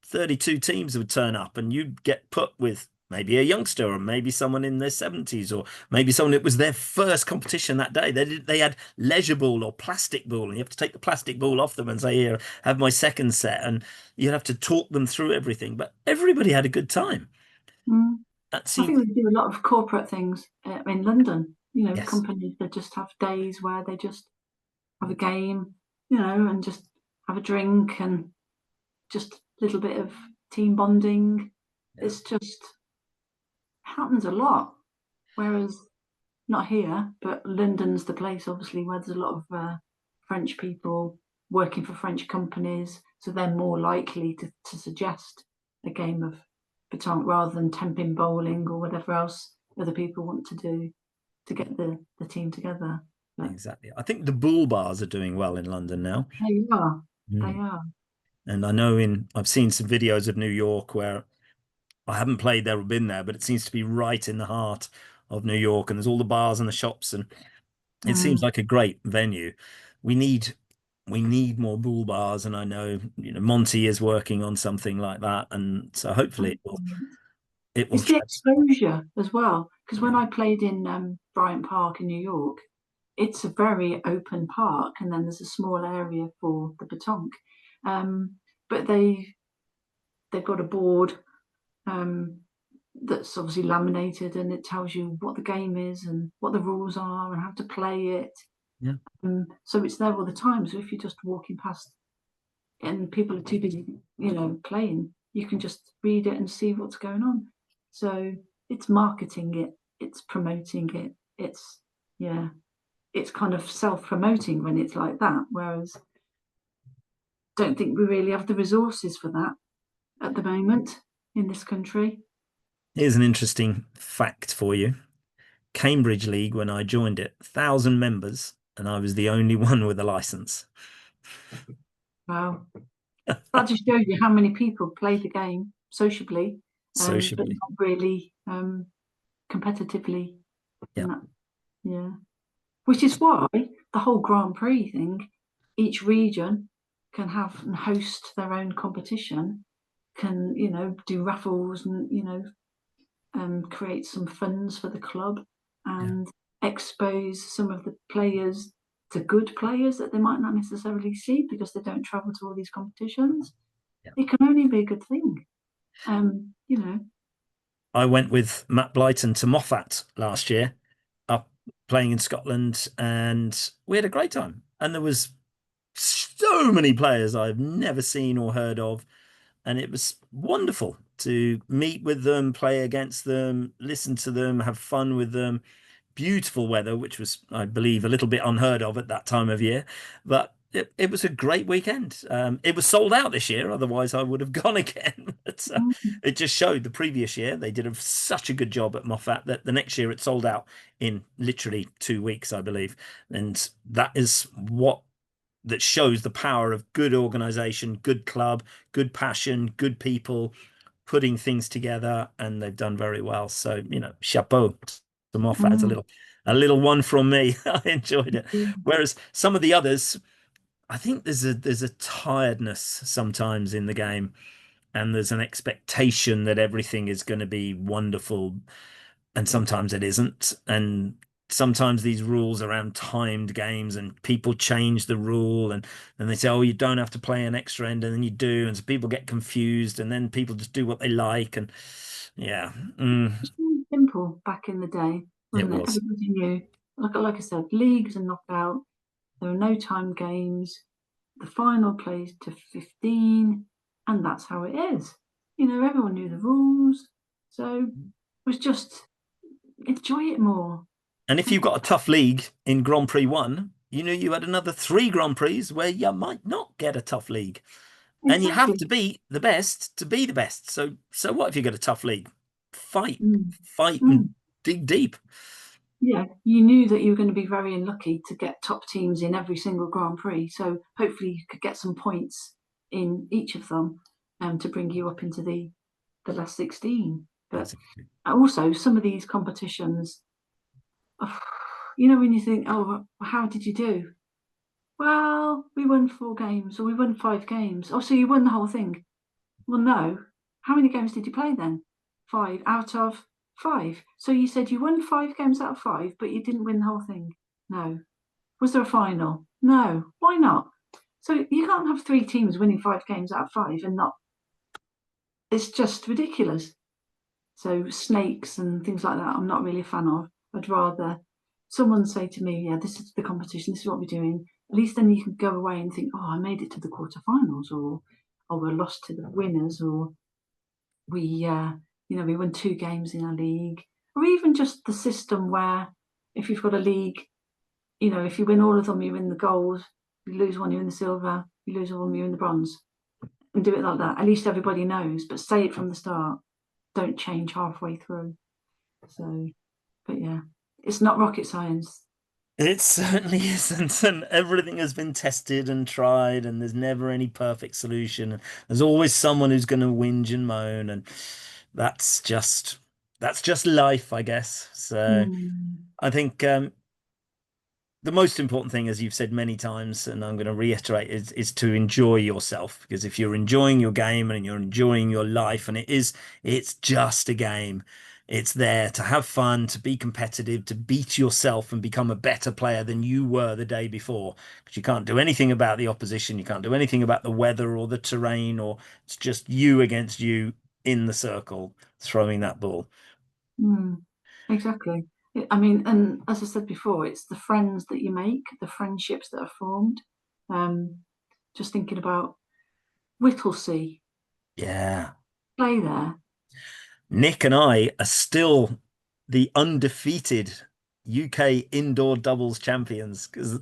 32 teams would turn up and you'd get put with maybe a youngster or maybe someone in their 70s or maybe someone that was their first competition that day. They had leisure ball or plastic ball, and you have to take the plastic ball off them and say, "Here, have my second set." And you'd have to talk them through everything. But everybody had a good time. mm. That I seemed, think they do a lot of corporate things in London. yes. Companies that just have days where they just have a game, and just have a drink and just a little bit of team bonding. Yeah. It's just happens a lot. Whereas not here, but London's the place, obviously, where there's a lot of French people working for French companies, so they're more likely to suggest a game of petanque rather than ten-pin bowling or whatever else other people want to do to get the team together. But Exactly. I think the Bull bars are doing well in London now. they are, they Mm. are. And I know I've seen some videos of New York where I haven't played there or been there, but it seems to be right in the heart of New York, and there's all the bars and the shops, and it seems Mm. like a great venue. We need we need more bull bars, and I know Monty is working on something like that, and so hopefully it will It's the trans. exposure as well, because when Yeah, I played in Bryant Park in New York, it's a very open park, and then there's a small area for the petanque. Um, but they've got a board um, that's obviously laminated, and it tells you what the game is and what the rules are and how to play it. yeah. So it's there all the time. So if you're just walking past and people are too busy, playing, you can just read it and see what's going on. So it's marketing it, it's promoting it, yeah, it's kind of self-promoting when it's like that. Whereas don't think we really have the resources for that at the moment in this country. Here's an interesting fact for you. Cambridge League, when I joined it, 1,000 members, and I was the only one with a license. Wow, that just shows you how many people play the game sociably, but Sociably. not really competitively. Yeah, And that, yeah. Which is why the whole Grand Prix thing, each region can have and host their own competition, can, do raffles and, create some funds for the club yeah, and expose some of the players to good players that they might not necessarily see because they don't travel to all these competitions. yeah. It can only be a good thing. Um, you know, I went with Matt Blyton to Moffat last year, up playing in Scotland, and we had a great time. And there was so many players I've never seen or heard of, and it was wonderful to meet with them, play against them, listen to them, have fun with them. Beautiful weather, which was, I believe, a little bit unheard of at that time of year, but it was a great weekend. It was sold out this year, otherwise I would have gone again. But it just showed the previous year they did such a good job at Moffat that the next year it sold out in literally 2 weeks, I believe. And that is what that shows the power of good organization, good club, good passion, good people putting things together, and they've done very well. So, chapeau to Moffat. It's mm, a little one from me. I enjoyed it. mm, Whereas some of the others, I think there's a tiredness sometimes in the game, and there's an expectation that everything is going to be wonderful, and sometimes it isn't. And sometimes these rules around timed games and people change the rule, and they say, oh, you don't have to play an extra end, and then you do, and so people get confused, and then people just do what they like. And yeah, it's really simple back in the day, it wasn't it? was. Everybody knew. Like I said, leagues and knockout. There were no time games. The final plays to 15, and that's how it is. Everyone knew the rules, so it was just enjoy it more. And if you've got a tough league in Grand Prix 1, you knew you had another 3 Grand Prix where you might not get a tough league. And you have Exactly. to be the best to be the best. So what if you get a tough league? Fight, Mm. fight Mm. and dig deep. Yeah, you knew that you were going to be very unlucky to get top teams in every single Grand Prix. So hopefully you could get some points in each of them to bring you up into the last 16. But Exactly. also some of these competitions, oh, you know, when you think, oh, how did you do? Well, we won 4 games or we won 5 games. Oh, so you won the whole thing. Well, no. How many games did you play then? 5 out of 5. So you said you won 5 games out of 5, but you didn't win the whole thing. No. Was there a final? No. Why not? So you can't have 3 teams winning 5 games out of 5 and not. It's just ridiculous. So snakes and things like that, I'm not really a fan of. I'd rather someone say to me, "Yeah, this is the competition. This is what we're doing." At least then you can go away and think, "Oh, I made it to the quarterfinals," or we lost to the winners, or we won 2 games in our league, or even just the system where if you've got a league, if you win all of them, you win the gold. You lose one, you win the silver. You lose one, you win the bronze, and do it like that. At least everybody knows. But say it from the start. Don't change halfway through. So, but yeah, it's not rocket science. It certainly isn't. And everything has been tested and tried, and there's never any perfect solution. There's always someone who's going to whinge and moan, and that's just that's just life, I guess. So Mm, I think the most important thing, as you've said many times, and I'm going to reiterate, is to enjoy yourself. Because if you're enjoying your game and you're enjoying your life, and it's just a game, it's there to have fun, to be competitive, to beat yourself and become a better player than you were the day before. Because you can't do anything about the opposition, you can't do anything about the weather or the terrain, or it's just you against you in the circle throwing that ball. mm, exactly. I mean, and as I said before, it's the friends that you make, the friendships that are formed. Um, just thinking about Whittlesea, Yeah. play there. Nick and I are still the undefeated UK indoor doubles champions because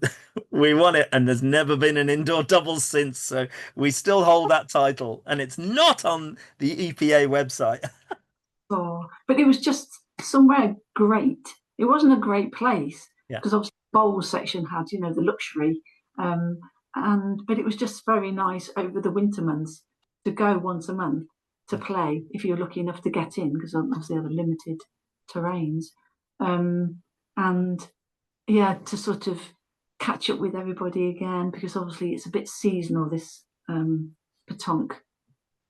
we won it and there's never been an indoor doubles since. So we still hold that title and it's not on the EPA website. Oh, but it was just somewhere great. It wasn't a great place Yeah. because obviously the bowls section had, the luxury, um, but it was just very nice over the winter months to go once a month to play if you're lucky enough to get in because obviously there are limited terrains, and yeah, to sort of catch up with everybody again because obviously it's a bit seasonal this petanque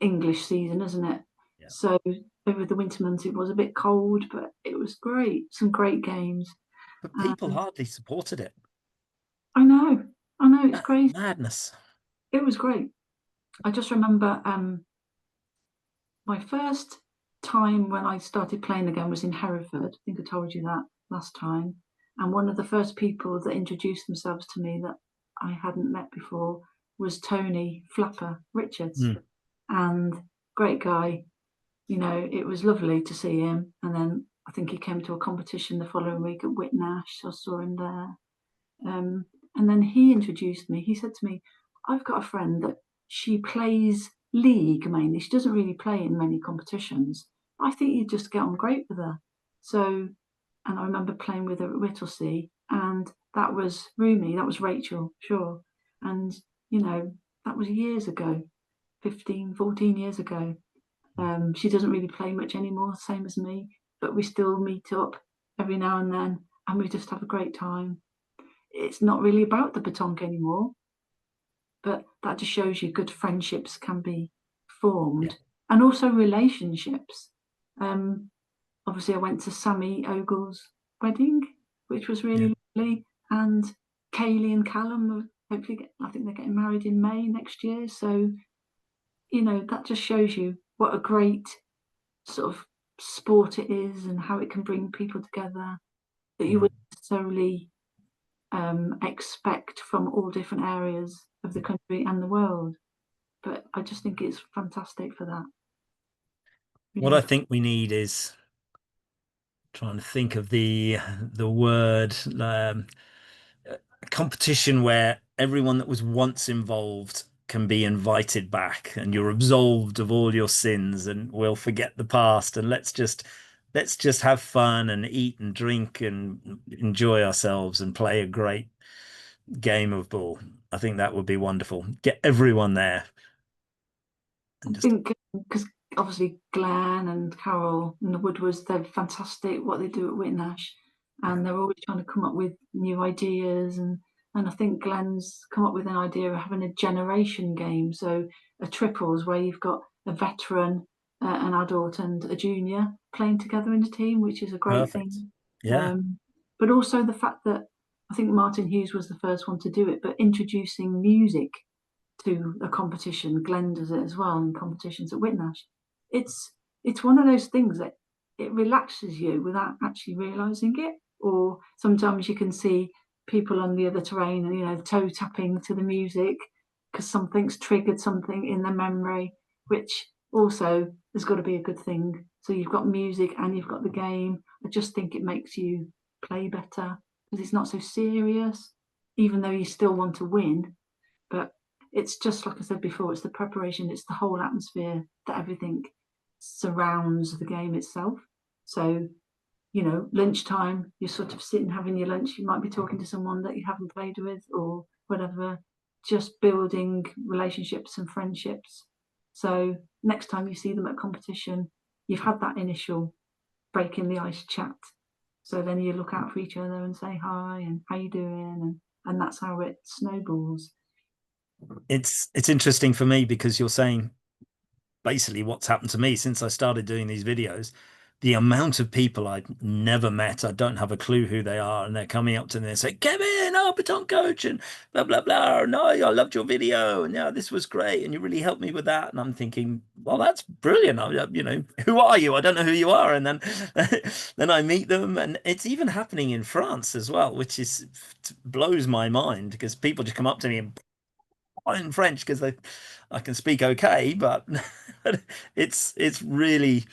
English season, isn't it? Yeah. So over the winter months it was a bit cold, but it was great. Some great games. But people hardly supported it. I know, it's crazy. Madness. It was great. I just remember my first time when I started playing again was in Hereford. I think I told you that last time. And one of the first people that introduced themselves to me that I hadn't met before was Tony Flapper Richards. Mm. And great guy, it was lovely to see him. And then I think he came to a competition the following week at Whitnash. So I saw him there. And then he introduced me. He said to me, I've got a friend that she plays league mainly. She doesn't really play in many competitions. I think you'd just get on great with her. So, and I remember playing with her at Whittlesea, and that was Rumi, that was Rachel, sure. And, that was years ago, 15, 14 years ago. She doesn't really play much anymore, same as me, but we still meet up every now and then and we just have a great time. It's not really about the petanque anymore, but that just shows you good friendships can be Yeah. formed and also relationships. Um, Obviously, I went to Sammy Ogle's wedding, which was Yeah. really lovely, and Kaylee and Callum hopefully, I think they're getting married in May next year. So, that just shows you what a great sort of sport it is and how it can bring people together that you Mm. wouldn't necessarily expect from all different areas of the country and the world. But I just think it's fantastic for that. What I Really. think we need is trying to think of the word, competition where everyone that was once involved can be invited back and you're absolved of all your sins and we'll forget the past and let's just have fun and eat and drink and enjoy ourselves and play a great game of ball. I think that would be wonderful. Get everyone there I and just think because obviously Glenn and Carol and the Woodwards, they're fantastic what they do at Whitnash, yeah, and they're always trying to come up with new ideas. And I think Glenn's come up with an idea of having a generation game, so a triples where you've got a veteran, an adult, and a junior playing together in a team, which is a great perfect. thing. Yeah, Um, but also the fact that I think Martin Hughes was the first one to do it, but introducing music to a competition. Glenn does it as well in competitions at Whitnash. It's it's one of those things that it relaxes you without actually realizing it. Or sometimes you can see people on the other terrain and toe tapping to the music because something's triggered something in their memory, which also has got to be a good thing. So you've got music and you've got the game. I just think it makes you play better because it's not so serious, even though you still want to win. But it's just like I said before, it's the preparation, it's the whole atmosphere that everything surrounds the game itself. So, lunchtime, you're sort of sitting having your lunch, you might be talking to someone that you haven't played with or whatever, just building relationships and friendships. So next time you see them at competition, you've had that initial break in the ice chat. So then you look out for each other and say hi and how you doing, and that's how it snowballs. it's interesting for me because you're saying basically what's happened to me since I started doing these videos. The amount of people I'd never met, I don't have a clue who they are, and they're coming up to me and say, Kevin, our baton coach, and blah, blah, blah. No, I loved your video, and yeah, this was great, and you really helped me with that. And I'm thinking, well, that's brilliant. Who are you? I don't know who you are. And then then I meet them, and it's even happening in France as well, which is blows my mind because people just come up to me and in French because I can speak okay, but it's really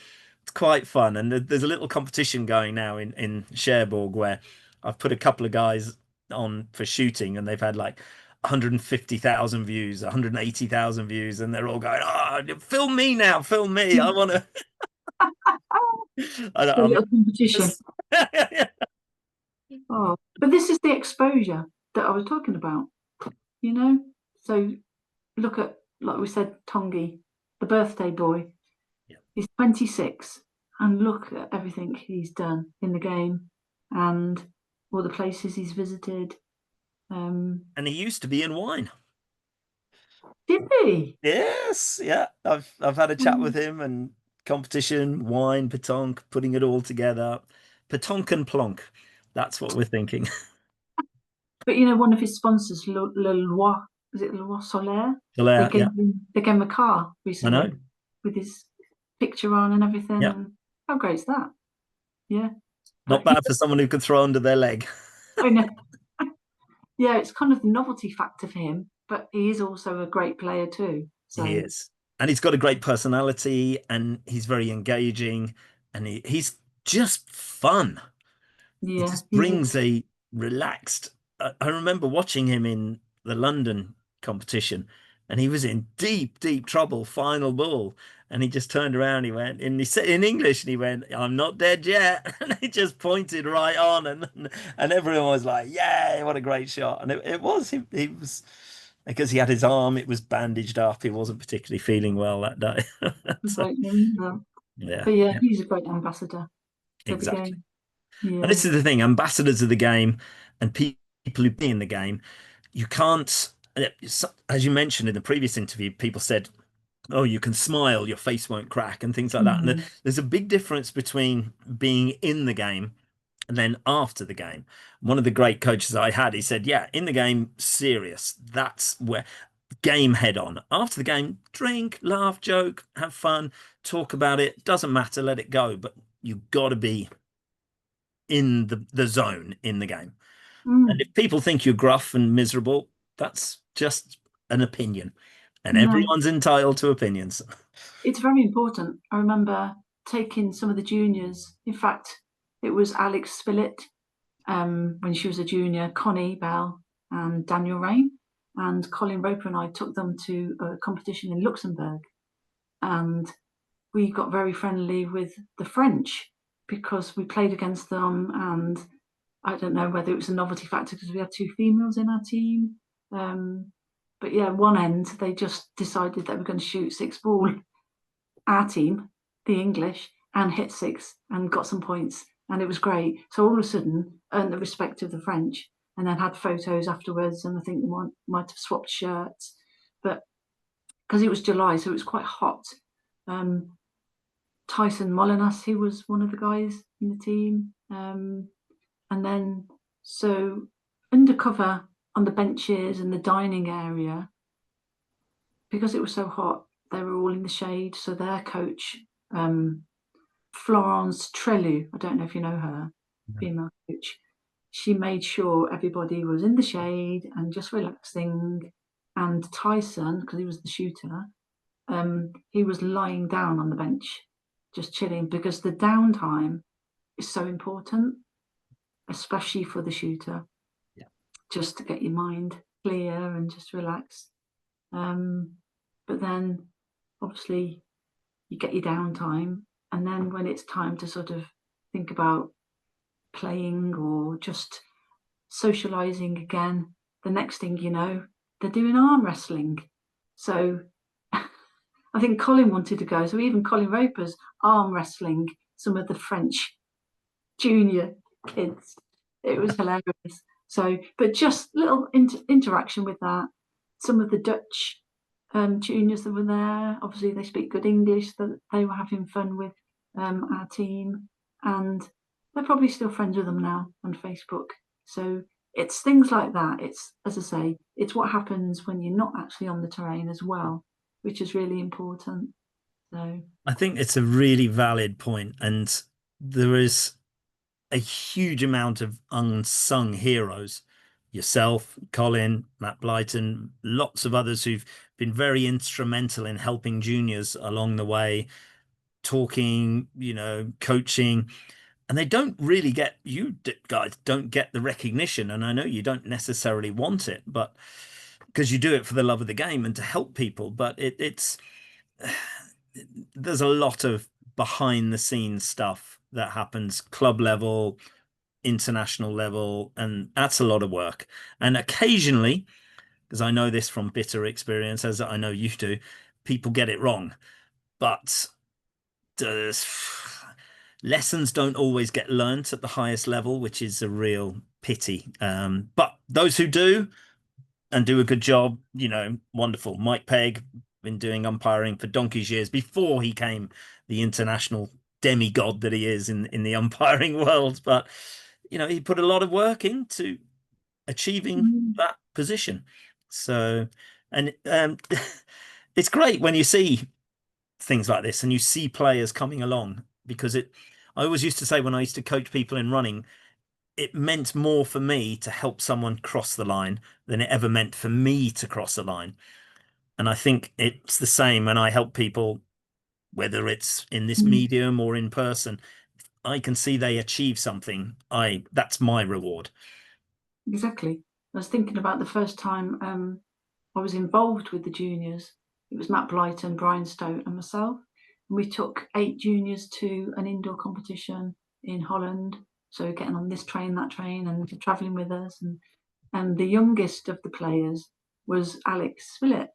it's quite fun. And there's a little competition going now in Cherbourg where I've put a couple of guys on for shooting, and they've had like 150,000 views, 180,000 views, and they're all going, "Oh, film me now, film me! I want to." A little competition. Yeah. Oh, but this is the exposure that I was talking about, you know? So look at, like we said, Tongi, the birthday boy. He's 26, and look at everything he's done in the game and all the places he's visited. And he used to be in wine. Did he? Yes, yeah. I've had a chat with Mm. him and competition, wine, pétanque, putting it all together. Pétanque and plonk. That's what we're thinking. But one of his sponsors, Le Loi, is it Loi Solaire? Still They out, gave yeah. him they gave him a car I know. recently with his picture on and everything. Yeah. And how great's that? Yeah, Not but he, bad for someone who could throw under their leg. I know, yeah, it's kind of the novelty factor for him. But he is also a great player too. He So is. And he's got a great personality and he's very engaging and he's just fun. He yeah, just he brings is. a relaxed. I remember watching him in the London competition, and he was in deep, deep trouble, final ball, and he just turned around. He went, and he said in English, and he went, "I'm not dead yet," and he just pointed right on, and everyone was like, "Yeah, what a great shot!" And it was he was because he had his arm, it was bandaged up. He wasn't particularly feeling well that day. So, Like him, no. yeah, But yeah, yeah, he's a great ambassador for the exactly. game. And Yeah. this is the thing, ambassadors of the game and people who be in the game, you can't, as you mentioned in the previous interview, people said, oh, you can smile, your face won't crack, and things like that. And Mm. there's a big difference between being in the game and then after the game. One of the great coaches I had, he said, yeah, in the game, serious. That's where game head on. After the game, drink, laugh, joke, have fun, talk about it. Doesn't matter, let it go. But you've got to be in the zone in the game. And Mm. if people think you're gruff and miserable, that's just an opinion. And No, everyone's entitled to opinions. it's very important. I remember taking some of the juniors. In fact, it was Alex Spillett when she was a junior, Connie Bell and Daniel Rain. And Colin Roper and I took them to a competition in Luxembourg. And we got very friendly with the French because we played against them. And I don't know whether it was a novelty factor because we had 2 females in our team. But yeah, one end, they just decided they were going to shoot 6 ball, our team, the English, and hit 6 and got some points. And it was great. So all of a sudden, earned the respect of the French, and then had photos afterwards. And I think we might have swapped shirts. But because it was July, so it was quite hot. Tyson Molinas, he was one of the guys in the team. And then, so undercover on the benches and the dining area, because it was so hot, they were all in the shade. So their coach, Florence Trelu, I don't know if you know her, female coach, she made sure everybody was in the shade and just relaxing. And Tyson, because he was the shooter, he was lying down on the bench, just chilling, because the downtime is so important, especially for the shooter. Yeah. Just to get your mind clear and just relax. But then obviously you get your downtime, and then when it's time to sort of think about playing or just socializing again, the next thing you know, they're doing arm wrestling. So I think Colin wanted to go, so even Colin Roper's arm wrestling some of the French junior kids. It was hilarious. So, but just little interaction with that. Some of the Dutch juniors that were there, obviously they speak good English, that they were having fun with our team, and they're probably still friends with them now on Facebook. So it's things like that. It's, as I say, it's what happens when you're not actually on the terrain as well, which is really important. So I think it's a really valid point, and there is a huge amount of unsung heroes. Yourself, Colin, Matt Blyton, lots of others who've been very instrumental in helping juniors along the way, talking, coaching, and they don't really get, you guys don't get the recognition. And I know you don't necessarily want it, but because you do it for the love of the game and to help people, but it's there's a lot of behind the scenes stuff that happens club level, international level, and that's a lot of work. And occasionally, because I know this from bitter experience, as I know you do, people get it wrong. But lessons don't always get learnt at the highest level, which is a real pity. But those who do and do a good job, wonderful. Mike Pegg, been doing umpiring for donkey's years before he came the international demigod that he is in the umpiring world. But he put a lot of work into achieving that position. So, and it's great when you see things like this and you see players coming along, because I always used to say when I used to coach people in running, it meant more for me to help someone cross the line than it ever meant for me to cross the line. And I think it's the same when I help people, whether it's in this medium or in person. I can see they achieve something. That's my reward. Exactly. I was thinking about the first time I was involved with the juniors. It was Matt Blyton, Brian Stote, and myself. And we took 8 juniors to an indoor competition in Holland. So getting on this train, that train, and travelling with us. And the youngest of the players was Alex Spillett.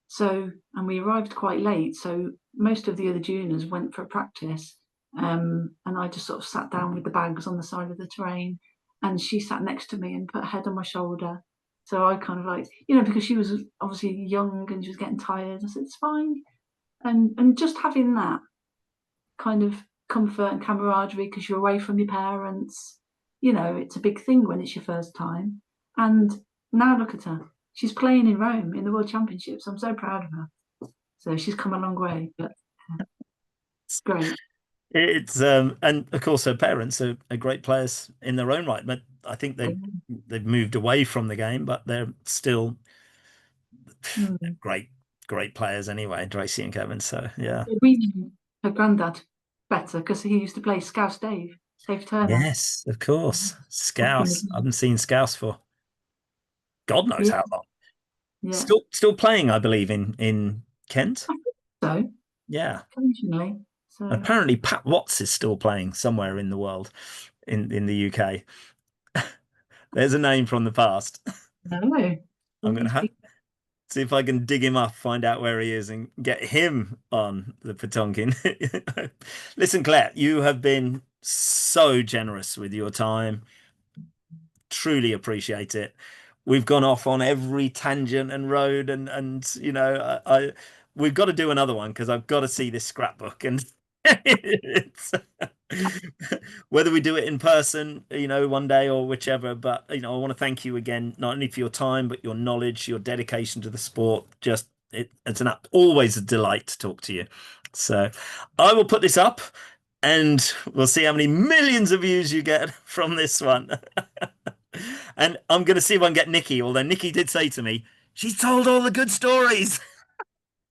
So, and we arrived quite late. So most of the other juniors went for a practice. And I just sort of sat down with the bags on the side of the train. And she sat next to me and put her head on my shoulder. So I kind of like, because she was obviously young and she was getting tired. I said, it's fine. And just having that kind of comfort and camaraderie, because you're away from your parents, it's a big thing when it's your first time. And now look at her. She's playing in Rome in the World Championships. I'm so proud of her. So she's come a long way, but it's great. It's and of course her parents are great players in their own right, but I think they've moved away from the game, but they're still great players anyway, Tracy and Kevin. So yeah. We know her granddad better because he used to play Scouse Dave. Safe Turner. Yes, of course. Scouse. I Definitely. haven't seen Scouse for God knows Yeah, how long. yeah. Still playing, I believe, in Kent. I think so, Yeah. occasionally. So Apparently Pat Watts is still playing somewhere in the world, in the UK. There's a name from the past. no. I'm All gonna these people. see if I can dig him up, find out where he is, and get him on the Petanque. Listen, Claire, you have been so generous with your time. Truly appreciate it. We've gone off on every tangent and road, and you know, we've got to do another one because I've got to see this scrapbook and it's, whether we do it in person, you know, one day or whichever. But you know, I want to thank you again, not only for your time, but your knowledge, your dedication to the sport. Just it's always a delight to talk to you. So I will put this up and we'll see how many millions of views you get from this one. And I'm going to see if I can get Nikki, although Nikki did say to me, she's told all the good stories.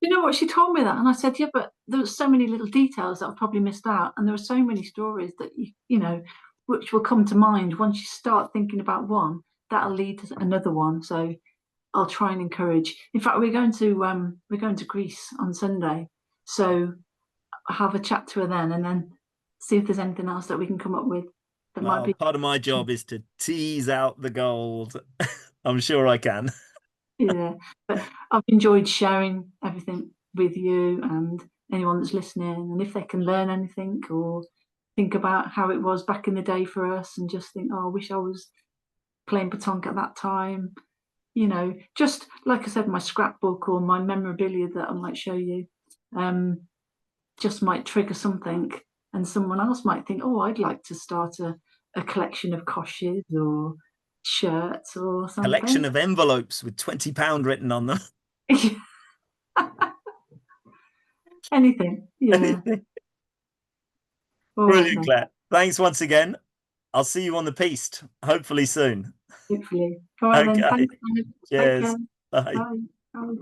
You know what? She told me that, and I said, "Yeah, but there were so many little details that I've probably missed out, and there are so many stories that you know, which will come to mind once you start thinking about one. That'll lead to another one. So I'll try and encourage. In fact, we're going to Greece on Sunday, so I'll have a chat to her then, and then see if there's anything else that we can come up with that might Well, be. part of my job is to tease out the gold. I'm sure I can. Yeah, but I've enjoyed sharing everything with you and anyone that's listening. And if they can learn anything or think about how it was back in the day for us and just think, oh, I wish I was playing petanque at that time. You know, just like I said, my scrapbook or my memorabilia that I might show you just might trigger something. And someone else might think, oh, I'd like to start a collection of coches or shirts or Collection something. of envelopes with £20 written on them. Anything, yeah. All right Brilliant, then. Claire. Thanks once again. I'll see you on the piste, hopefully soon. Hopefully. All right then. Okay. Thanks. Take care. Cheers. Bye. Bye. Bye.